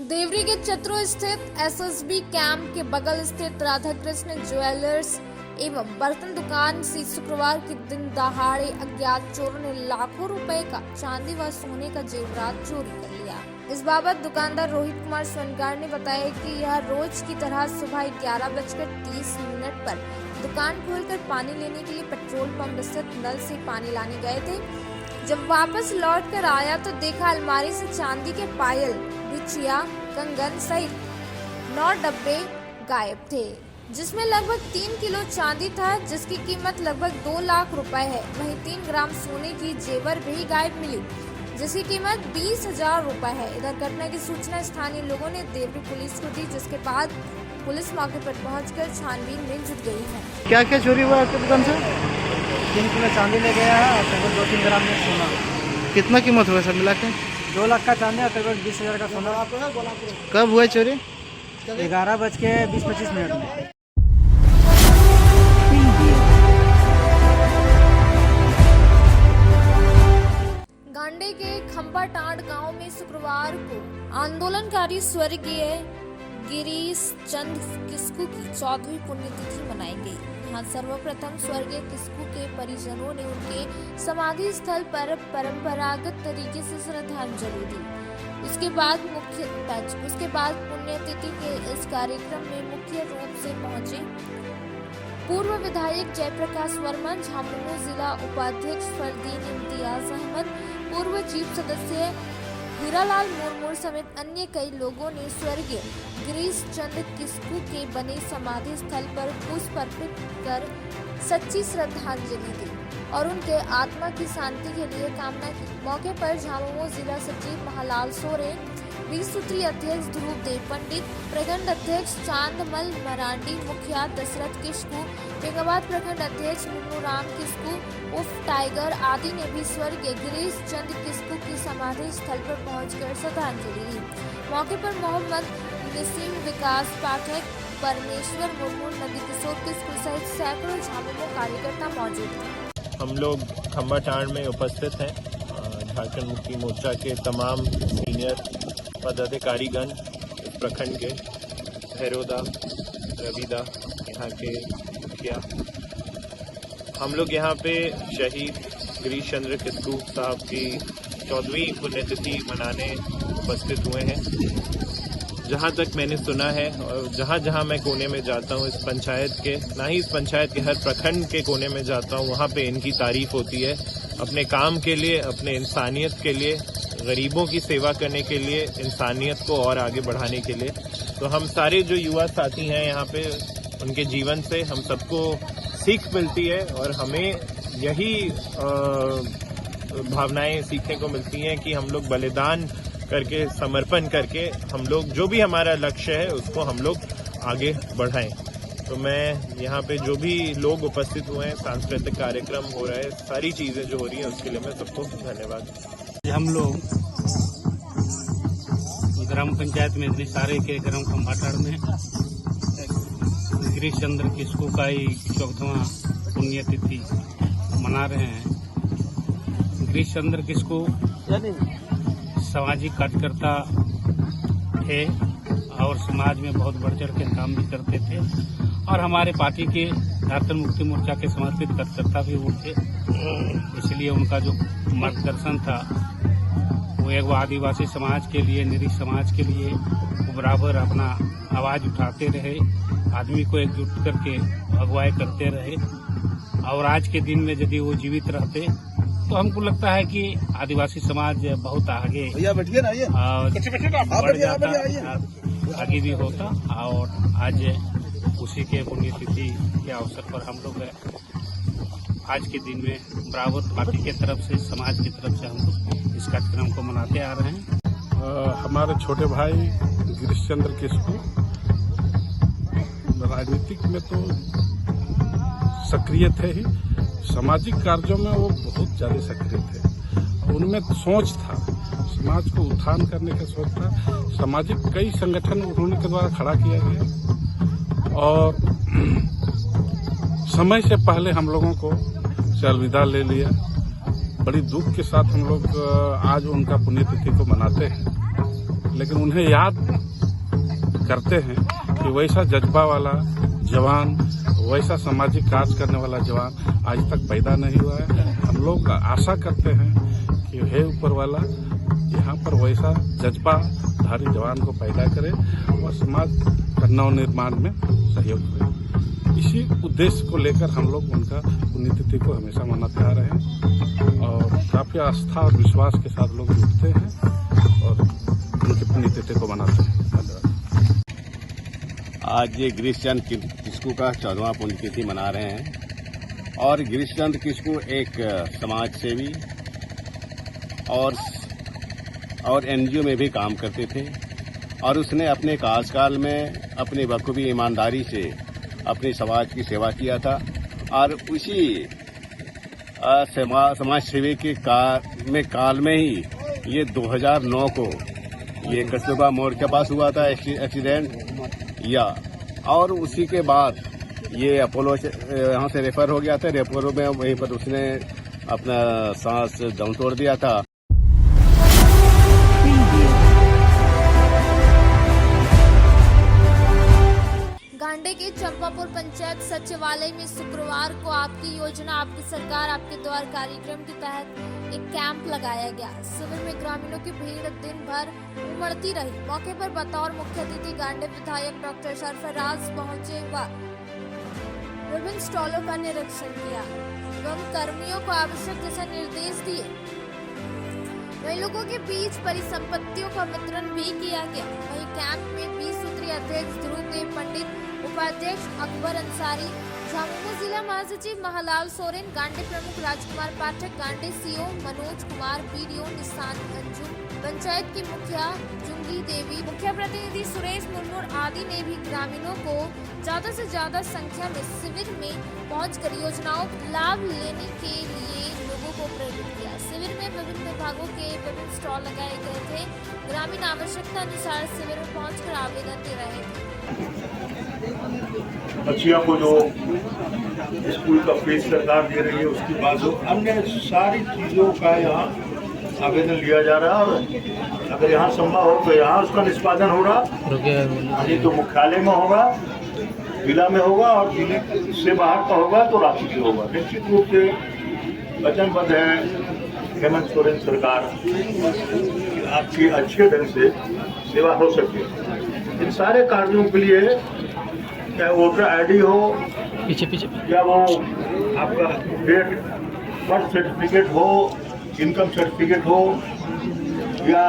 देवरी के चतरो स्थित एसएसबी कैंप के बगल स्थित राधा कृष्ण ज्वेलर्स एवं बर्तन दुकान से शुक्रवार के दिन दहाड़े अज्ञात चोरों ने लाखों रुपए का चांदी व सोने का जेवरात चोरी कर लिया। इस बाबत दुकानदार रोहित कुमार स्वनकार ने बताया कि यह रोज की तरह सुबह 11:30 पर दुकान खोलकर पानी लेने के लिए पेट्रोल पंप स्थित नल से पानी लाने गए थे। जब वापस लौट कर आया तो देखा अलमारी से चांदी के पायल, बिछिया, कंगन सहित 9 डब्बे गायब थे, जिसमें लगभग 3 किलो चांदी था, जिसकी कीमत लगभग 2 लाख रुपए है। वहीं 3 ग्राम सोने की जेवर भी गायब मिली, जिसकी कीमत 20,000 रुपए है। इधर घटना की सूचना स्थानीय लोगों ने देवरी पुलिस को दी, जिसके बाद पुलिस मौके पर पहुंचकर छानबीन में जुट गई है। क्या क्या चोरी हुआ आपकी दुकान से? 3 किलो चांदी ले गया है और करीबन 2-3 ग्राम में सोना। कितना कीमत हुआ सब मिला के? 2 लाख का चांदी और करीबन 20,000 का सोना। कब हुआ चोरी? 11:20-25 में। गांडे के खंबाटांड गांव में शुक्रवार को आंदोलनकारी स्वर्गीय गिरीश चंद किस्कू की 14वीं पुण्यतिथि मनाई गई। यहाँ सर्वप्रथम स्वर्गीय किस्कू के परिजनों ने उनके समाधि स्थल पर परंपरागत तरीके से श्रद्धांजलि दी। उसके बाद पुण्यतिथि के इस कार्यक्रम में मुख्य रूप से पहुंचे पूर्व विधायक जयप्रकाश वर्मा, झामुमो जिला उपाध्यक्ष फरदीन इम्तियाज अहमद, पूर्व चीफ सदस्य हीरालाल मुर्मू समेत अन्य कई लोगों ने स्वर्गीय गिरीश चंद किस्कू के बने समाधि स्थल पर पुष्प अर्पित कर सच्ची श्रद्धांजलि दी और उनके आत्मा की शांति के लिए कामना की। मौके पर झामुमो जिला सचिव महालाल सोरेन, 20 सूत्री अध्यक्ष ध्रुव देव पंडित, प्रखंड अध्यक्ष चांदमल मरांडी, मुखिया दशरथ किस्कू, बेंगाबाद प्रखंड अध्यक्ष मुन्नू राम किस्कू उर्फ टाइगर आदि ने भी स्वर्गीय गिरीश चंद किस्कू की समाधि स्थल पर पहुंचकर श्रद्धांजलि दी। मौके पर मोहम्मद नसीम, विकास पाठक, परमेश्वर मुर्मू, नंदी किशोर किस्कू सहित सैकड़ों झामुमो कार्यकर्ता मौजूद थे। हम लोग खंबाटांड में उपस्थित हैं। झारखंड मुक्ति मोर्चा के तमाम सीनियर पदाधिकारीगण प्रखंड के, भैरोदा, रविदा, यहाँ के मुखिया, हम लोग यहाँ पे शहीद गिरीश चंद्र किस्कू साहब की 14वीं पुण्यतिथि मनाने उपस्थित हुए हैं। जहाँ तक मैंने सुना है और जहाँ जहाँ मैं कोने में जाता हूँ, इस पंचायत के, ना ही इस पंचायत के, हर प्रखंड के कोने में जाता हूँ, वहाँ पे इनकी तारीफ होती है अपने काम के लिए, अपने इंसानियत के लिए, गरीबों की सेवा करने के लिए, इंसानियत को और आगे बढ़ाने के लिए। तो हम सारे जो युवा साथी हैं यहाँ पे, उनके जीवन से हम सबको सीख मिलती है और हमें यही भावनाएं सीखने को मिलती हैं कि हम लोग बलिदान करके, समर्पण करके, हम लोग जो भी हमारा लक्ष्य है उसको हम लोग आगे बढ़ाएं। तो मैं यहाँ पे जो भी लोग उपस्थित हुए हैं, सांस्कृतिक कार्यक्रम हो रहा है, सारी चीज़ें जो हो रही हैं उसके लिए मैं सबको धन्यवाद। हम लोग ग्राम पंचायत में सारे के ग्राम खंबाटांड में गिरीश चंद्र किस्कू का ही 14वां पुण्यतिथि मना रहे हैं। गिरीश चंद्र किस्कू सामाजिक कार्यकर्ता थे और समाज में बहुत बढ़ चढ़ के काम भी करते थे और हमारे पार्टी के झारखंड मुक्ति मोर्चा के समर्पित कार्यकर्ता भी वो थे। इसलिए उनका जो मार्गदर्शन था वो एक आदिवासी समाज के लिए, निरीह समाज के लिए वो बराबर अपना आवाज उठाते रहे, आदमी को एकजुट करके अगुवाई करते रहे और आज के दिन में यदि वो जीवित रहते तो हमको लगता है कि आदिवासी समाज बहुत आगे बढ़ जाता, आगे भी होता। और आज उसी के पुण्यतिथि के अवसर पर हम लोग आज के दिन में बराबर पार्टी के तरफ से, समाज की तरफ से हम लोग इस कार्यक्रम को मनाते आ रहे हैं। हमारे छोटे भाई गिरीश चंद्र किस्कू राजनीतिक में तो सक्रिय थे ही, सामाजिक कार्यों में वो बहुत ज्यादा सक्रिय थे। उनमें सोच था, समाज को उत्थान करने का सोच था। सामाजिक कई संगठन उन्होंने के द्वारा खड़ा किया गया और समय से पहले हम लोगों को से अलविदा ले लिया। बड़ी दुख के साथ हम लोग आज उनका पुण्यतिथि को मनाते हैं, लेकिन उन्हें याद करते हैं कि वैसा जज्बा वाला जवान, वैसा सामाजिक कार्य करने वाला जवान आज तक पैदा नहीं हुआ है। हम लोग आशा करते हैं कि हे ऊपर वाला यहाँ पर वैसा जज्बाधारी जवान को पैदा करे और समाज का नव निर्माण में सहयोग करे। इसी उद्देश्य को लेकर हम लोग उनका पुण्यतिथि को हमेशा मनाते आ रहे हैं और काफी आस्था और विश्वास के साथ लोग जुटते हैं और उनकी पुण्यतिथि को मनाते हैं। आज ये गिरीश चंद किस्कू का 14वां पुण्यतिथि मना रहे हैं और गिरीश चंद किस्कू एक समाज सेवी और एनजीओ में भी काम करते थे और उसने अपने कार्यकाल में अपनी बखूबी ईमानदारी से अपने समाज की सेवा किया था और उसी समाज सेवी के काल में ही ये 2009 को ये कस्तूरबा मोड़ के पास हुआ था एक्सीडेंट और उसी के बाद ये अपोलो यहाँ से रेफर हो गया था। रेफर में वहीं पर उसने अपना सांस दम तोड़ दिया था। गांडे के चंपापुर पंचायत सचिवालय में शुक्रवार को आपकी योजना आपकी सरकार आपके द्वार कार्यक्रम के तहत एक कैंप लगाया गया। शिविर में ग्रामीणों की भीड़ दिन भर उमड़ती रही। मौके पर बतौर मुख्य अतिथि गांडे विधायक डॉक्टर सरफराज पहुंचे व विभिन्न स्टॉलों का निरीक्षण किया एवं कर्मियों को आवश्यक दिशा निर्देश दिए। वहीं लोगों के बीच परिसंपत्तियों का वितरण भी किया गया। वहीं कैंप में 20 सूत्रीय अध्यक्ष ध्रुव देव पंडित, उपाध्यक्ष अकबर अंसारी, झामुमो जिला महासचिव महालाल सोरेन, गांडे प्रमुख राजकुमार पाठक, गांडे सीओ मनोज कुमार, बीडीओ निशान अंजुम, पंचायत की मुखिया जुंगी देवी, मुख्य प्रतिनिधि सुरेश मुर्मू आदि ने भी ग्रामीणों को ज्यादा से ज्यादा संख्या में शिविर में पहुंचकर योजनाओं का लाभ लेने के लिए लोगों को प्रेरित किया। शिविर में विभिन्न विभागों के विभिन्न स्टॉल लगाए गए थे। ग्रामीण आवश्यकता अनुसार शिविर में पहुंचकर आवेदन दे रहे थे। बच्चियों को जो स्कूल का फीस सरकार दे रही है उसकी बात हो, अन्य सारी चीज़ों का यहाँ आवेदन लिया जा रहा है और अगर यहाँ संभव हो तो यहाँ उसका निष्पादन होगा, नहीं तो मुख्यालय में होगा, जिला में होगा और जिले से बाहर का होगा तो राज्य से होगा। निश्चित रूप से वचनबद्ध है हेमंत सोरेन सरकार आपकी अच्छे ढंग से सेवा हो सके। इन सारे कार्यों के लिए चाहे वोटर आईडी हो या वो आपका डेट बर्थ सर्टिफिकेट हो, इनकम सर्टिफिकेट हो या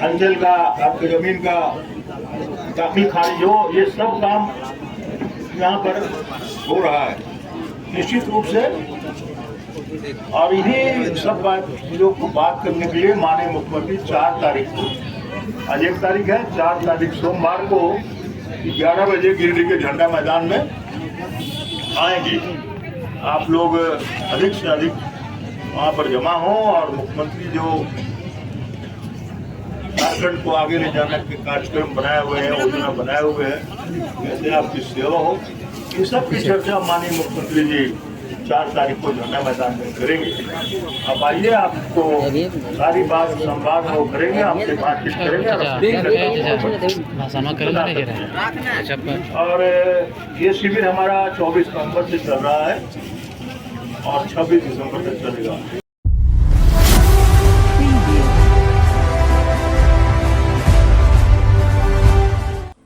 अंचल का आपके जमीन का दाखिल खारिज हो, ये सब काम यहाँ पर हो रहा है निश्चित रूप से। और इन्हीं सब चीज़ों को बात करने के लिए माननीय मुख्यमंत्री 4 तारीख को, आज 1 तारीख है, 4 तारीख सोमवार को 11 बजे गिरिडीह के झंडा मैदान में आएंगे। आप लोग अधिक से अधिक वहाँ पर जमा हो और मुख्यमंत्री जो झारखंड को आगे ले जाने के कार्यक्रम बनाए हुए हैं, योजना बनाए हुए हैं, जैसे आपकी सेवा हो, इन सब की चर्चा माननीय मुख्यमंत्री जी 4 तारीख को झंडा मैदान में करेंगे। अब आइए, आपको सारी बात संवाद वो करेंगे, आपसे बातचीत करेंगे और ये शिविर हमारा 24 नवंबर से चल रहा है और 26 दिसंबर तक चलेगा।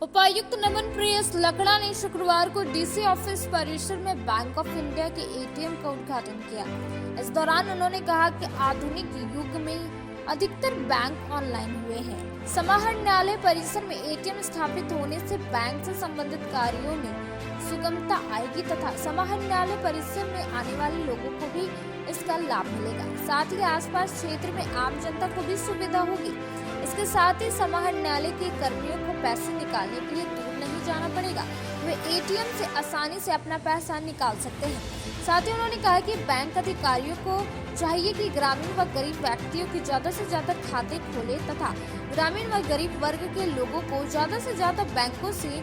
उपायुक्त नमन प्रियस लखड़ा पकड़ा ने शुक्रवार को डीसी ऑफिस परिसर में बैंक ऑफ इंडिया के एटीएम का उद्घाटन किया। इस दौरान उन्होंने कहा कि आधुनिक युग में अधिकतर बैंक ऑनलाइन हुए हैं। समाहरणालय परिसर में एटीएम स्थापित होने से बैंक से संबंधित कार्यों में सुगमता आएगी तथा समाहरणालय परिसर में आने वाले लोगों को भी इसका लाभ मिलेगा। साथ ही आसपास क्षेत्र में आम जनता को भी सुविधा होगी। इसके साथ ही समाहरणालय के कर्मियों को पैसे निकालने के लिए दूर नहीं जाना पड़ेगा, वे एटीएम से आसानी से अपना पैसा निकाल सकते हैं। साथ ही उन्होंने कहा कि बैंक अधिकारियों को चाहिए कि ग्रामीण व गरीब व्यक्तियों के ज्यादा से ज्यादा खाते खोले तथा ग्रामीण व गरीब वर्ग के लोगों को ज्यादा से ज्यादा बैंकों से,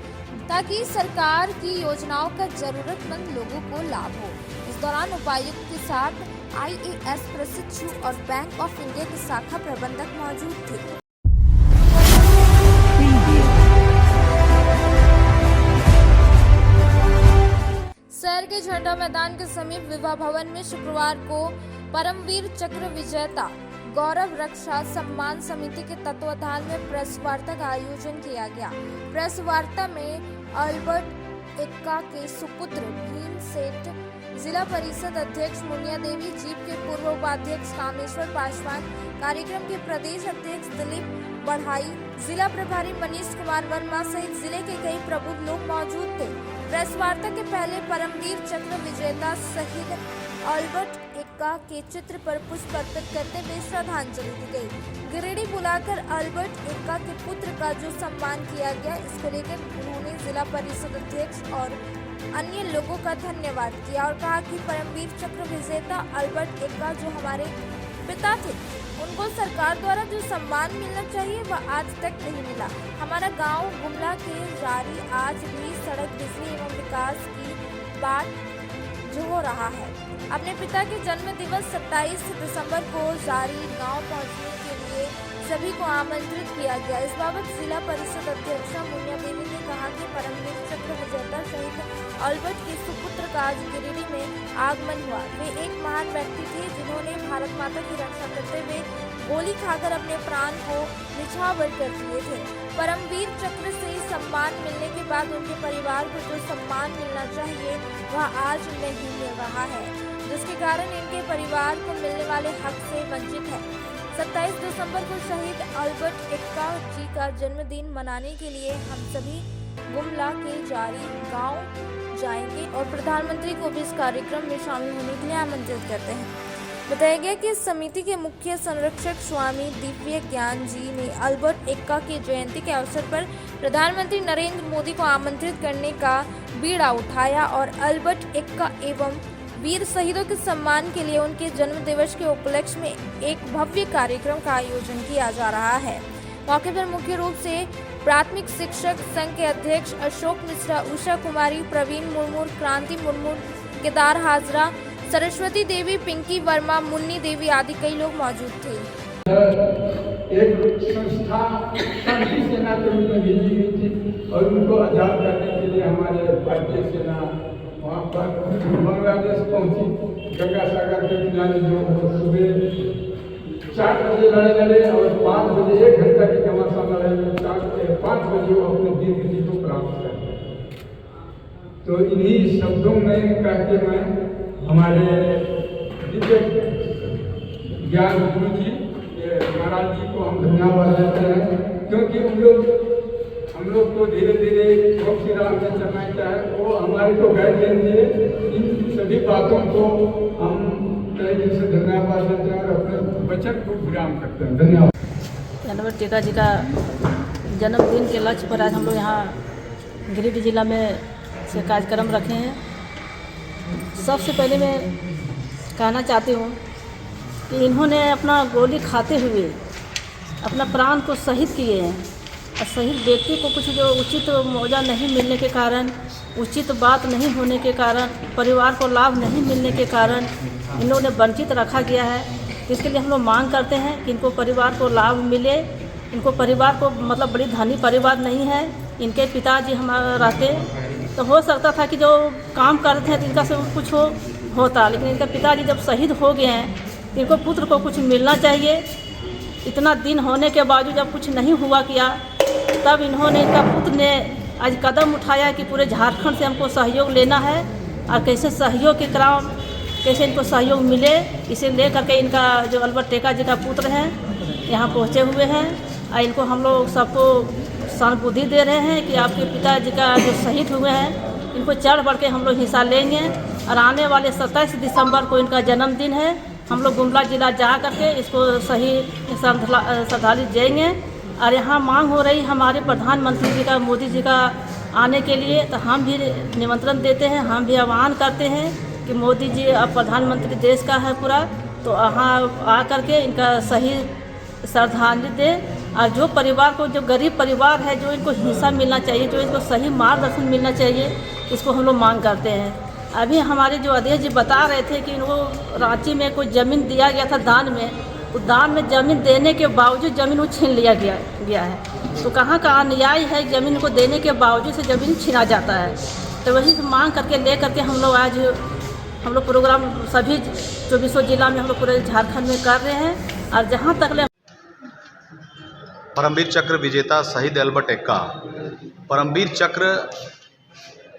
ताकि सरकार की योजनाओं का जरूरतमंद लोगों को लाभ हो। इस दौरान उपायुक्त के साथ IAS प्रशिक्षु और बैंक ऑफ इंडिया के शाखा प्रबंधक मौजूद थे। शहर के झंडा मैदान के समीप विवाह भवन में शुक्रवार को परमवीर चक्र विजेता गौरव रक्षा सम्मान समिति के तत्वाधान में प्रेस वार्ता का आयोजन किया गया। प्रेस वार्ता में अल्बर्ट एक्का के सुपुत्र भीम सेठ, जिला परिषद अध्यक्ष मुनिया देवी, जीप के पूर्व उपाध्यक्ष कामेश्वर पासवान, कार्यक्रम के प्रदेश अध्यक्ष दिलीप बढ़ाई, जिला प्रभारी मनीष कुमार वर्मा सहित जिले के कई प्रबुद्ध लोग मौजूद थे। प्रेस वार्ता के पहले परमवीर चक्र विजेता शहीद अल्बर्ट एक्का के चित्र पर पुष्प अर्पित करते हुए श्रद्धांजलि दी गई। गिरिडीह बुलाकर अल्बर्ट एक्का के पुत्र का जो सम्मान किया गया, इसको लेकर उन्होंने जिला परिषद अध्यक्ष और अन्य लोगों का धन्यवाद किया और कहा कि परमवीर चक्र विजेता अल्बर्ट एक्का जो हमारे पिता थे, उनको सरकार द्वारा जो सम्मान मिलना चाहिए वह आज तक नहीं मिला। हमारा गांव गुमला के जारी आज भी सड़क, बिजली एवं विकास की बात जो हो रहा है। अपने पिता के जन्म दिवस 27 दिसंबर को जारी गांव पहुंचने के लिए सभी को आमंत्रित किया गया। इस बाबत जिला परिषद अध्यक्ष मुनिया देवी ने कहा कि परमवीर चक्र विजेता शहीद अल्बर्ट के सुपुत्र का आज गिरिडीह में आगमन हुआ। वे एक महान व्यक्ति थे जिन्होंने भारत माता की रक्षा करते हुए गोली खाकर अपने प्राण को निछावर कर दिए थे। परमवीर चक्र से सम्मान मिलने के बाद उनके परिवार को जो सम्मान मिलना चाहिए वह आज नहीं मिल रहा है, जिसके कारण इनके परिवार को मिलने वाले हक से वंचित है। 27 दिसंबर को शहीद अल्बर्ट एक्का जी का जन्मदिन मनाने के लिए हम सभी गुमला के जारी गांव जाएंगे और प्रधानमंत्री को भी इस कार्यक्रम में शामिल होने के लिए आमंत्रित करते हैं। बताया गया कि इस समिति के मुख्य संरक्षक स्वामी दिव्य ज्ञान जी ने अल्बर्ट एक्का की जयंती के अवसर पर प्रधानमंत्री नरेंद्र मोदी को आमंत्रित करने का बीड़ा उठाया और अल्बर्ट एक्का एवं वीर शहीदों के सम्मान के लिए उनके जन्म दिवस के उपलक्ष्य में एक भव्य कार्यक्रम का आयोजन किया जा रहा है। मौके पर मुख्य रूप से प्राथमिक शिक्षक संघ के अध्यक्ष अशोक मिश्रा, उषा कुमारी, प्रवीण मुर्मू, क्रांति मुर्मू, केदार हाजरा, सरस्वती देवी, पिंकी वर्मा, मुन्नी देवी आदि कई लोग मौजूद थे। एक संस्था शांति सेना के रूप में भेजी गई थी और उनको आजाद करने के लिए हमारे भारतीय सेना वहाँ पर बांग्लादेश पहुंची। गंगा सागर के किनारे जो सुबह 4 बजे लड़े और 5 बजे 1 घंटा की घमासान लड़ाई में 5 बजे वो अपने वीर गति को प्राप्त कर गए। तो इन्हीं शब्दों में कहते मैं हमारे दिव्य ज्ञान गुरु जी महाराज जी को हम धन्यवाद देते हैं, क्योंकि हम लोग को धीरे धीरे श्री राम ने चलना चाहे, वो हमारे को गाइड दिए। इन सभी बातों को हम तहे दिल से धन्यवाद देते हैं और अपने वचन को विराम करते हैं। धन्यवाद। अल्बर्ट एक्का जी का जन्मदिन के लक्ष्य पर आज हम लोग यहाँ गिरिडीह जिला में से कार्यक्रम रखे हैं। सबसे पहले मैं कहना चाहती हूँ कि इन्होंने अपना गोली खाते हुए अपना प्राण को शहीद किए हैं और शहीद व्यक्ति को कुछ जो उचित मुआवजा नहीं मिलने के कारण, उचित बात नहीं होने के कारण, परिवार को लाभ नहीं मिलने के कारण इन्होंने वंचित रखा गया है। इसके लिए हम लोग मांग करते हैं कि इनको परिवार को लाभ मिले। इनको परिवार को मतलब बड़ी धनी परिवार नहीं है। इनके पिताजी हमारा रहते तो हो सकता था कि जो काम करते हैं तो इनका सब कुछ होता, लेकिन इनके पिताजी जब शहीद हो गए हैं तो इनको पुत्र को कुछ मिलना चाहिए। इतना दिन होने के बावजूद जब कुछ नहीं हुआ किया, तब इन्होंने इनका पुत्र ने आज कदम उठाया कि पूरे झारखंड से हमको सहयोग लेना है और कैसे सहयोग के क्रम कैसे इनको सहयोग मिले, इसे ले करके इनका जो अल्बर्ट टेका जी का पुत्र हैं यहाँ पहुँचे हुए हैं और इनको हम लोग सबको सहानुभूति दे रहे हैं कि आपके पिताजी का जो शहीद हुए हैं इनको चढ़ बढ़ के हम लोग हिस्सा लेंगे। और आने वाले 27 दिसंबर को इनका जन्मदिन है, हम लोग गुमला जिला जा करके इसको सही श्रद्धांजलि देंगे। और यहाँ मांग हो रही हमारे प्रधानमंत्री जी का, मोदी जी का आने के लिए, तो हम भी निमंत्रण देते हैं, हम भी आह्वान करते हैं कि मोदी जी अब प्रधानमंत्री देश का है पूरा, तो यहाँ आ करके इनका सही श्रद्धांजलि दें। और जो परिवार को, जो गरीब परिवार है, जो इनको हिस्सा मिलना चाहिए, जो इनको सही मार्गदर्शन मिलना चाहिए, इसको हम लोग मांग करते हैं। अभी हमारे जो अध्यक्ष जी बता रहे थे कि इनको रांची में कोई ज़मीन दिया गया था दान में, तो दान में ज़मीन देने के बावजूद ज़मीन वो छीन लिया गया है। तो कहाँ का अन्याय है, ज़मीन को देने के बावजूद से ज़मीन छीना जाता है। तो वही से मांग करके ले करके हम लोग आज हम लोग प्रोग्राम सभी 24 जिला में हम लोग पूरे झारखंड में कर रहे हैं। और जहाँ तक परमवीर चक्र विजेता शहीद अल्बर्ट टेक्का, परमवीर चक्र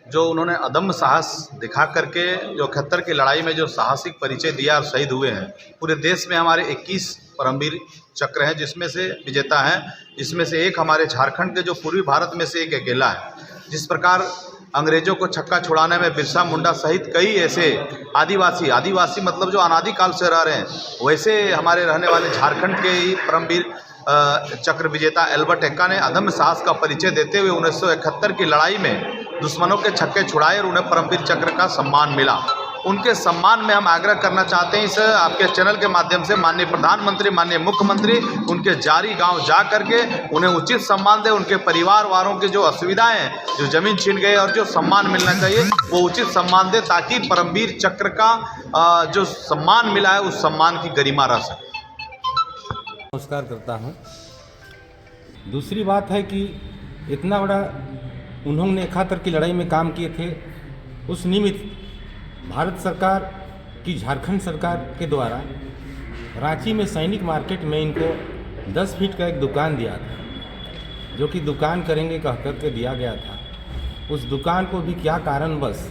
जो उन्होंने अदम्य साहस दिखा करके जो 71 की लड़ाई में जो साहसिक परिचय दिया और शहीद हुए हैं, पूरे देश में हमारे 21 परमवीर चक्र हैं जिसमें से विजेता हैं, जिसमें से एक हमारे झारखंड के जो पूर्वी भारत में से एक अकेला है। जिस प्रकार अंग्रेजों को छक्का छुड़ाने में बिरसा मुंडा सहित कई ऐसे आदिवासी मतलब जो अनादिकाल से रह रहे हैं, वैसे हमारे रहने वाले झारखंड के ही परमवीर चक्र विजेता अल्बर्ट टेक्का ने अदम्य साहस का परिचय देते हुए 1971 की लड़ाई में दुश्मनों के छक्के छुड़ाए और उन्हें परमवीर चक्र का सम्मान मिला। उनके सम्मान में हम आग्रह करना चाहते हैं इस आपके चैनल के माध्यम से, माननीय प्रधानमंत्री, माननीय मुख्यमंत्री उनके जारी गांव जा करके उन्हें उचित सम्मान दें। उनके परिवार वालों की जो असुविधाएं हैं, जो ज़मीन छीन गए और जो सम्मान मिलना चाहिए वो उचित सम्मान दें, ताकि परमवीर चक्र का जो सम्मान मिला है उस सम्मान की गरिमा रह सके। नमस्कार करता हूँ। दूसरी बात है कि इतना बड़ा उन्होंने 71 की लड़ाई में काम किए थे, उस निमित्त भारत सरकार की झारखंड सरकार के द्वारा रांची में सैनिक मार्केट में इनको 10 फीट का एक दुकान दिया था, जो कि दुकान करेंगे कह करके दिया गया था। उस दुकान को भी क्या कारणवश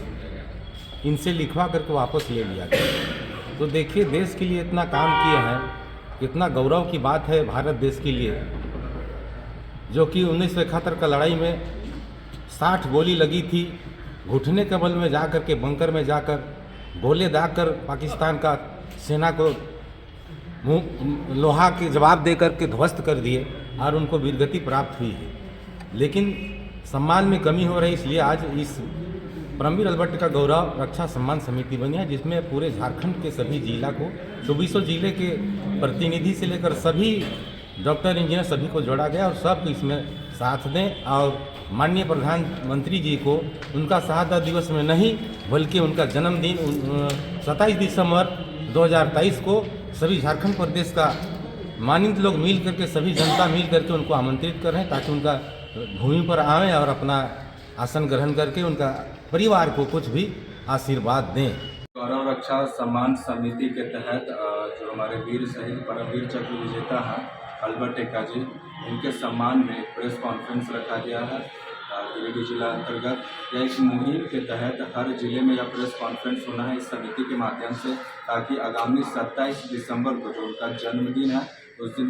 इनसे लिखवा करके वापस ले लिया गया। तो देखिए, देश के लिए इतना काम किए हैं, इतना गौरव की बात है भारत देश के लिए, जो कि 1971 का लड़ाई में 60 गोली लगी थी, घुटने के बल में जाकर के बंकर में जाकर गोले दागकर पाकिस्तान का सेना को लोहा के जवाब दे करके ध्वस्त कर दिए और उनको वीरगति प्राप्त हुई है। लेकिन सम्मान में कमी हो रही, इसलिए आज इस परमवीर अल्बर्ट का गौरव रक्षा सम्मान समिति बनी है, जिसमें पूरे झारखंड के सभी जिला को, 24 जिले के प्रतिनिधि से लेकर सभी डॉक्टर इंजीनियर सभी को जोड़ा गया और सब इसमें साथ दें। और माननीय प्रधानमंत्री जी को उनका शहादत दिवस में नहीं बल्कि उनका जन्मदिन 27 दिसंबर 2023 को सभी झारखंड प्रदेश का मानित लोग मिल करके, सभी जनता मिल करके उनको आमंत्रित कर रहे हैं, ताकि उनका भूमि पर आएँ और अपना आसन ग्रहण करके उनका परिवार को कुछ भी आशीर्वाद दें। गौरव रक्षा सम्मान समिति के तहत जो हमारे वीर शहीद परमवीर चक्र विजेता हैं अल्बर्ट टेक्का जी, उनके सम्मान में प्रेस कॉन्फ्रेंस रखा गया है गिरिडीह जिला अंतर्गत। यह एक मुहिम के तहत हर जिले में यह प्रेस कॉन्फ्रेंस होना है इस समिति के माध्यम से, ताकि आगामी 27 दिसंबर को जो उनका जन्मदिन है उस दिन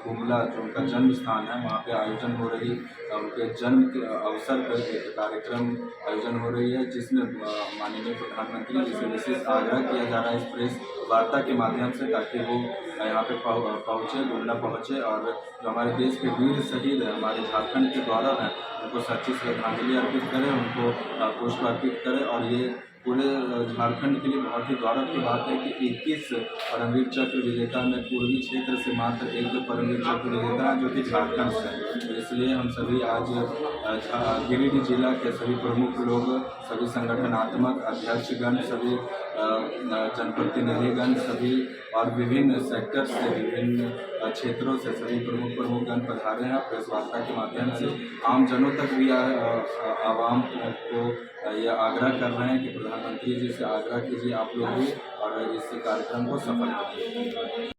गुमला जो उनका जन्म स्थान है वहाँ पे आयोजन हो रही, उनके जन्म के अवसर पर एक कार्यक्रम आयोजन हो रही है, जिसमें माननीय प्रधानमंत्री जी से विशेष आग्रह किया जा रहा है इस प्रेस वार्ता के माध्यम से, ताकि वो यहाँ पे पहुँचे, गुमला पहुँचे और जो हमारे देश के वीर शहीद हैं, हमारे झारखंड के गौरव हैं, उनको सच्ची श्रद्धांजलि अर्पित करें, उनको पुष्प अर्पित करें। और ये पूरे झारखंड के लिए बहुत ही गौरव की बात है कि 21 परमवीर चक्र विजेता में पूर्वी क्षेत्र से मात्र एक परमवीर चक्र विजेता है जो कि झारखंड से है। तो इसलिए हम सभी आज गिरिडीह जिला के सभी प्रमुख लोग, सभी संगठनात्मक अध्यक्षगण, सभी जनप्रतिनिधिगण, सभी और विभिन्न सेक्टर से, विभिन्न क्षेत्रों से सभी प्रमुखगण पधारे हैं। प्रेस वार्ता के माध्यम से आम जनों तक भी आवाम को यह आग्रह कर रहे हैं कि प्रधानमंत्री जी से आग्रह कीजिए आप लोग भी और इस कार्यक्रम को सफल करिए।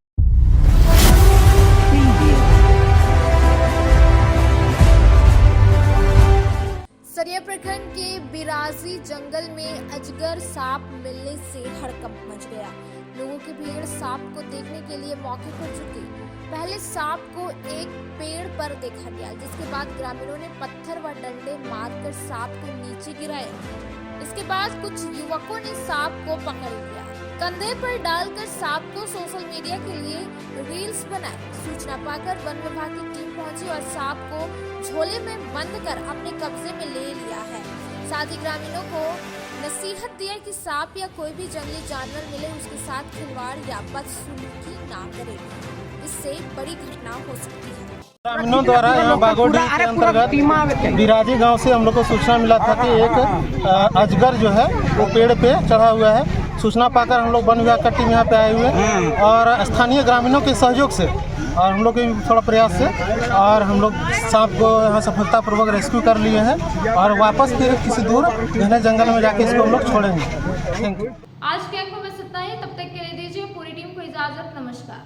बिराजी जंगल में अजगर सांप मिलने से हड़कंप मच गया। लोगों की भीड़ सांप को देखने के लिए मौके पर जुटी। पहले सांप को एक पेड़ पर देखा गया, जिसके बाद ग्रामीणों ने पत्थर व डंडे मारकर सांप को नीचे गिराया। इसके बाद कुछ युवकों ने सांप को पकड़ लिया। कंधे पर डालकर सांप को सोशल मीडिया के लिए रील्स बनाए। सूचना पाकर वन विभाग की टीम पहुंची और सांप को झोले में बंद कर अपने कब्जे में ले लिया है। साथ ही ग्रामीणों को नसीहत दिया कि सांप या कोई भी जंगली जानवर मिले उसके साथ खिलवाड़ या बदसलूकी ना करें, इससे बड़ी घटना हो सकती है। ग्रामीणों द्वारा यहाँ बागोडी के अंतर्गत बिराजी गांव से हम लोग को सूचना मिला था कि एक अजगर जो है वो पेड़ पे चढ़ा हुआ है। सूचना पाकर हम लोग वन विभाग का टीम यहाँ पे आए हुए हैं और स्थानीय ग्रामीणों के सहयोग से और हम लोग के थोड़ा प्रयास से और हम लोग सांप को यहाँ सफलतापूर्वक रेस्क्यू कर लिए हैं और वापस फिर किसी दूर घने जंगल में जाके इसको हम लोग छोड़ेंगे। Thank you. आज के अंक में बस इतना ही। तब तक के लिए दीजिए पूरी टीम को इजाजत। नमस्कार।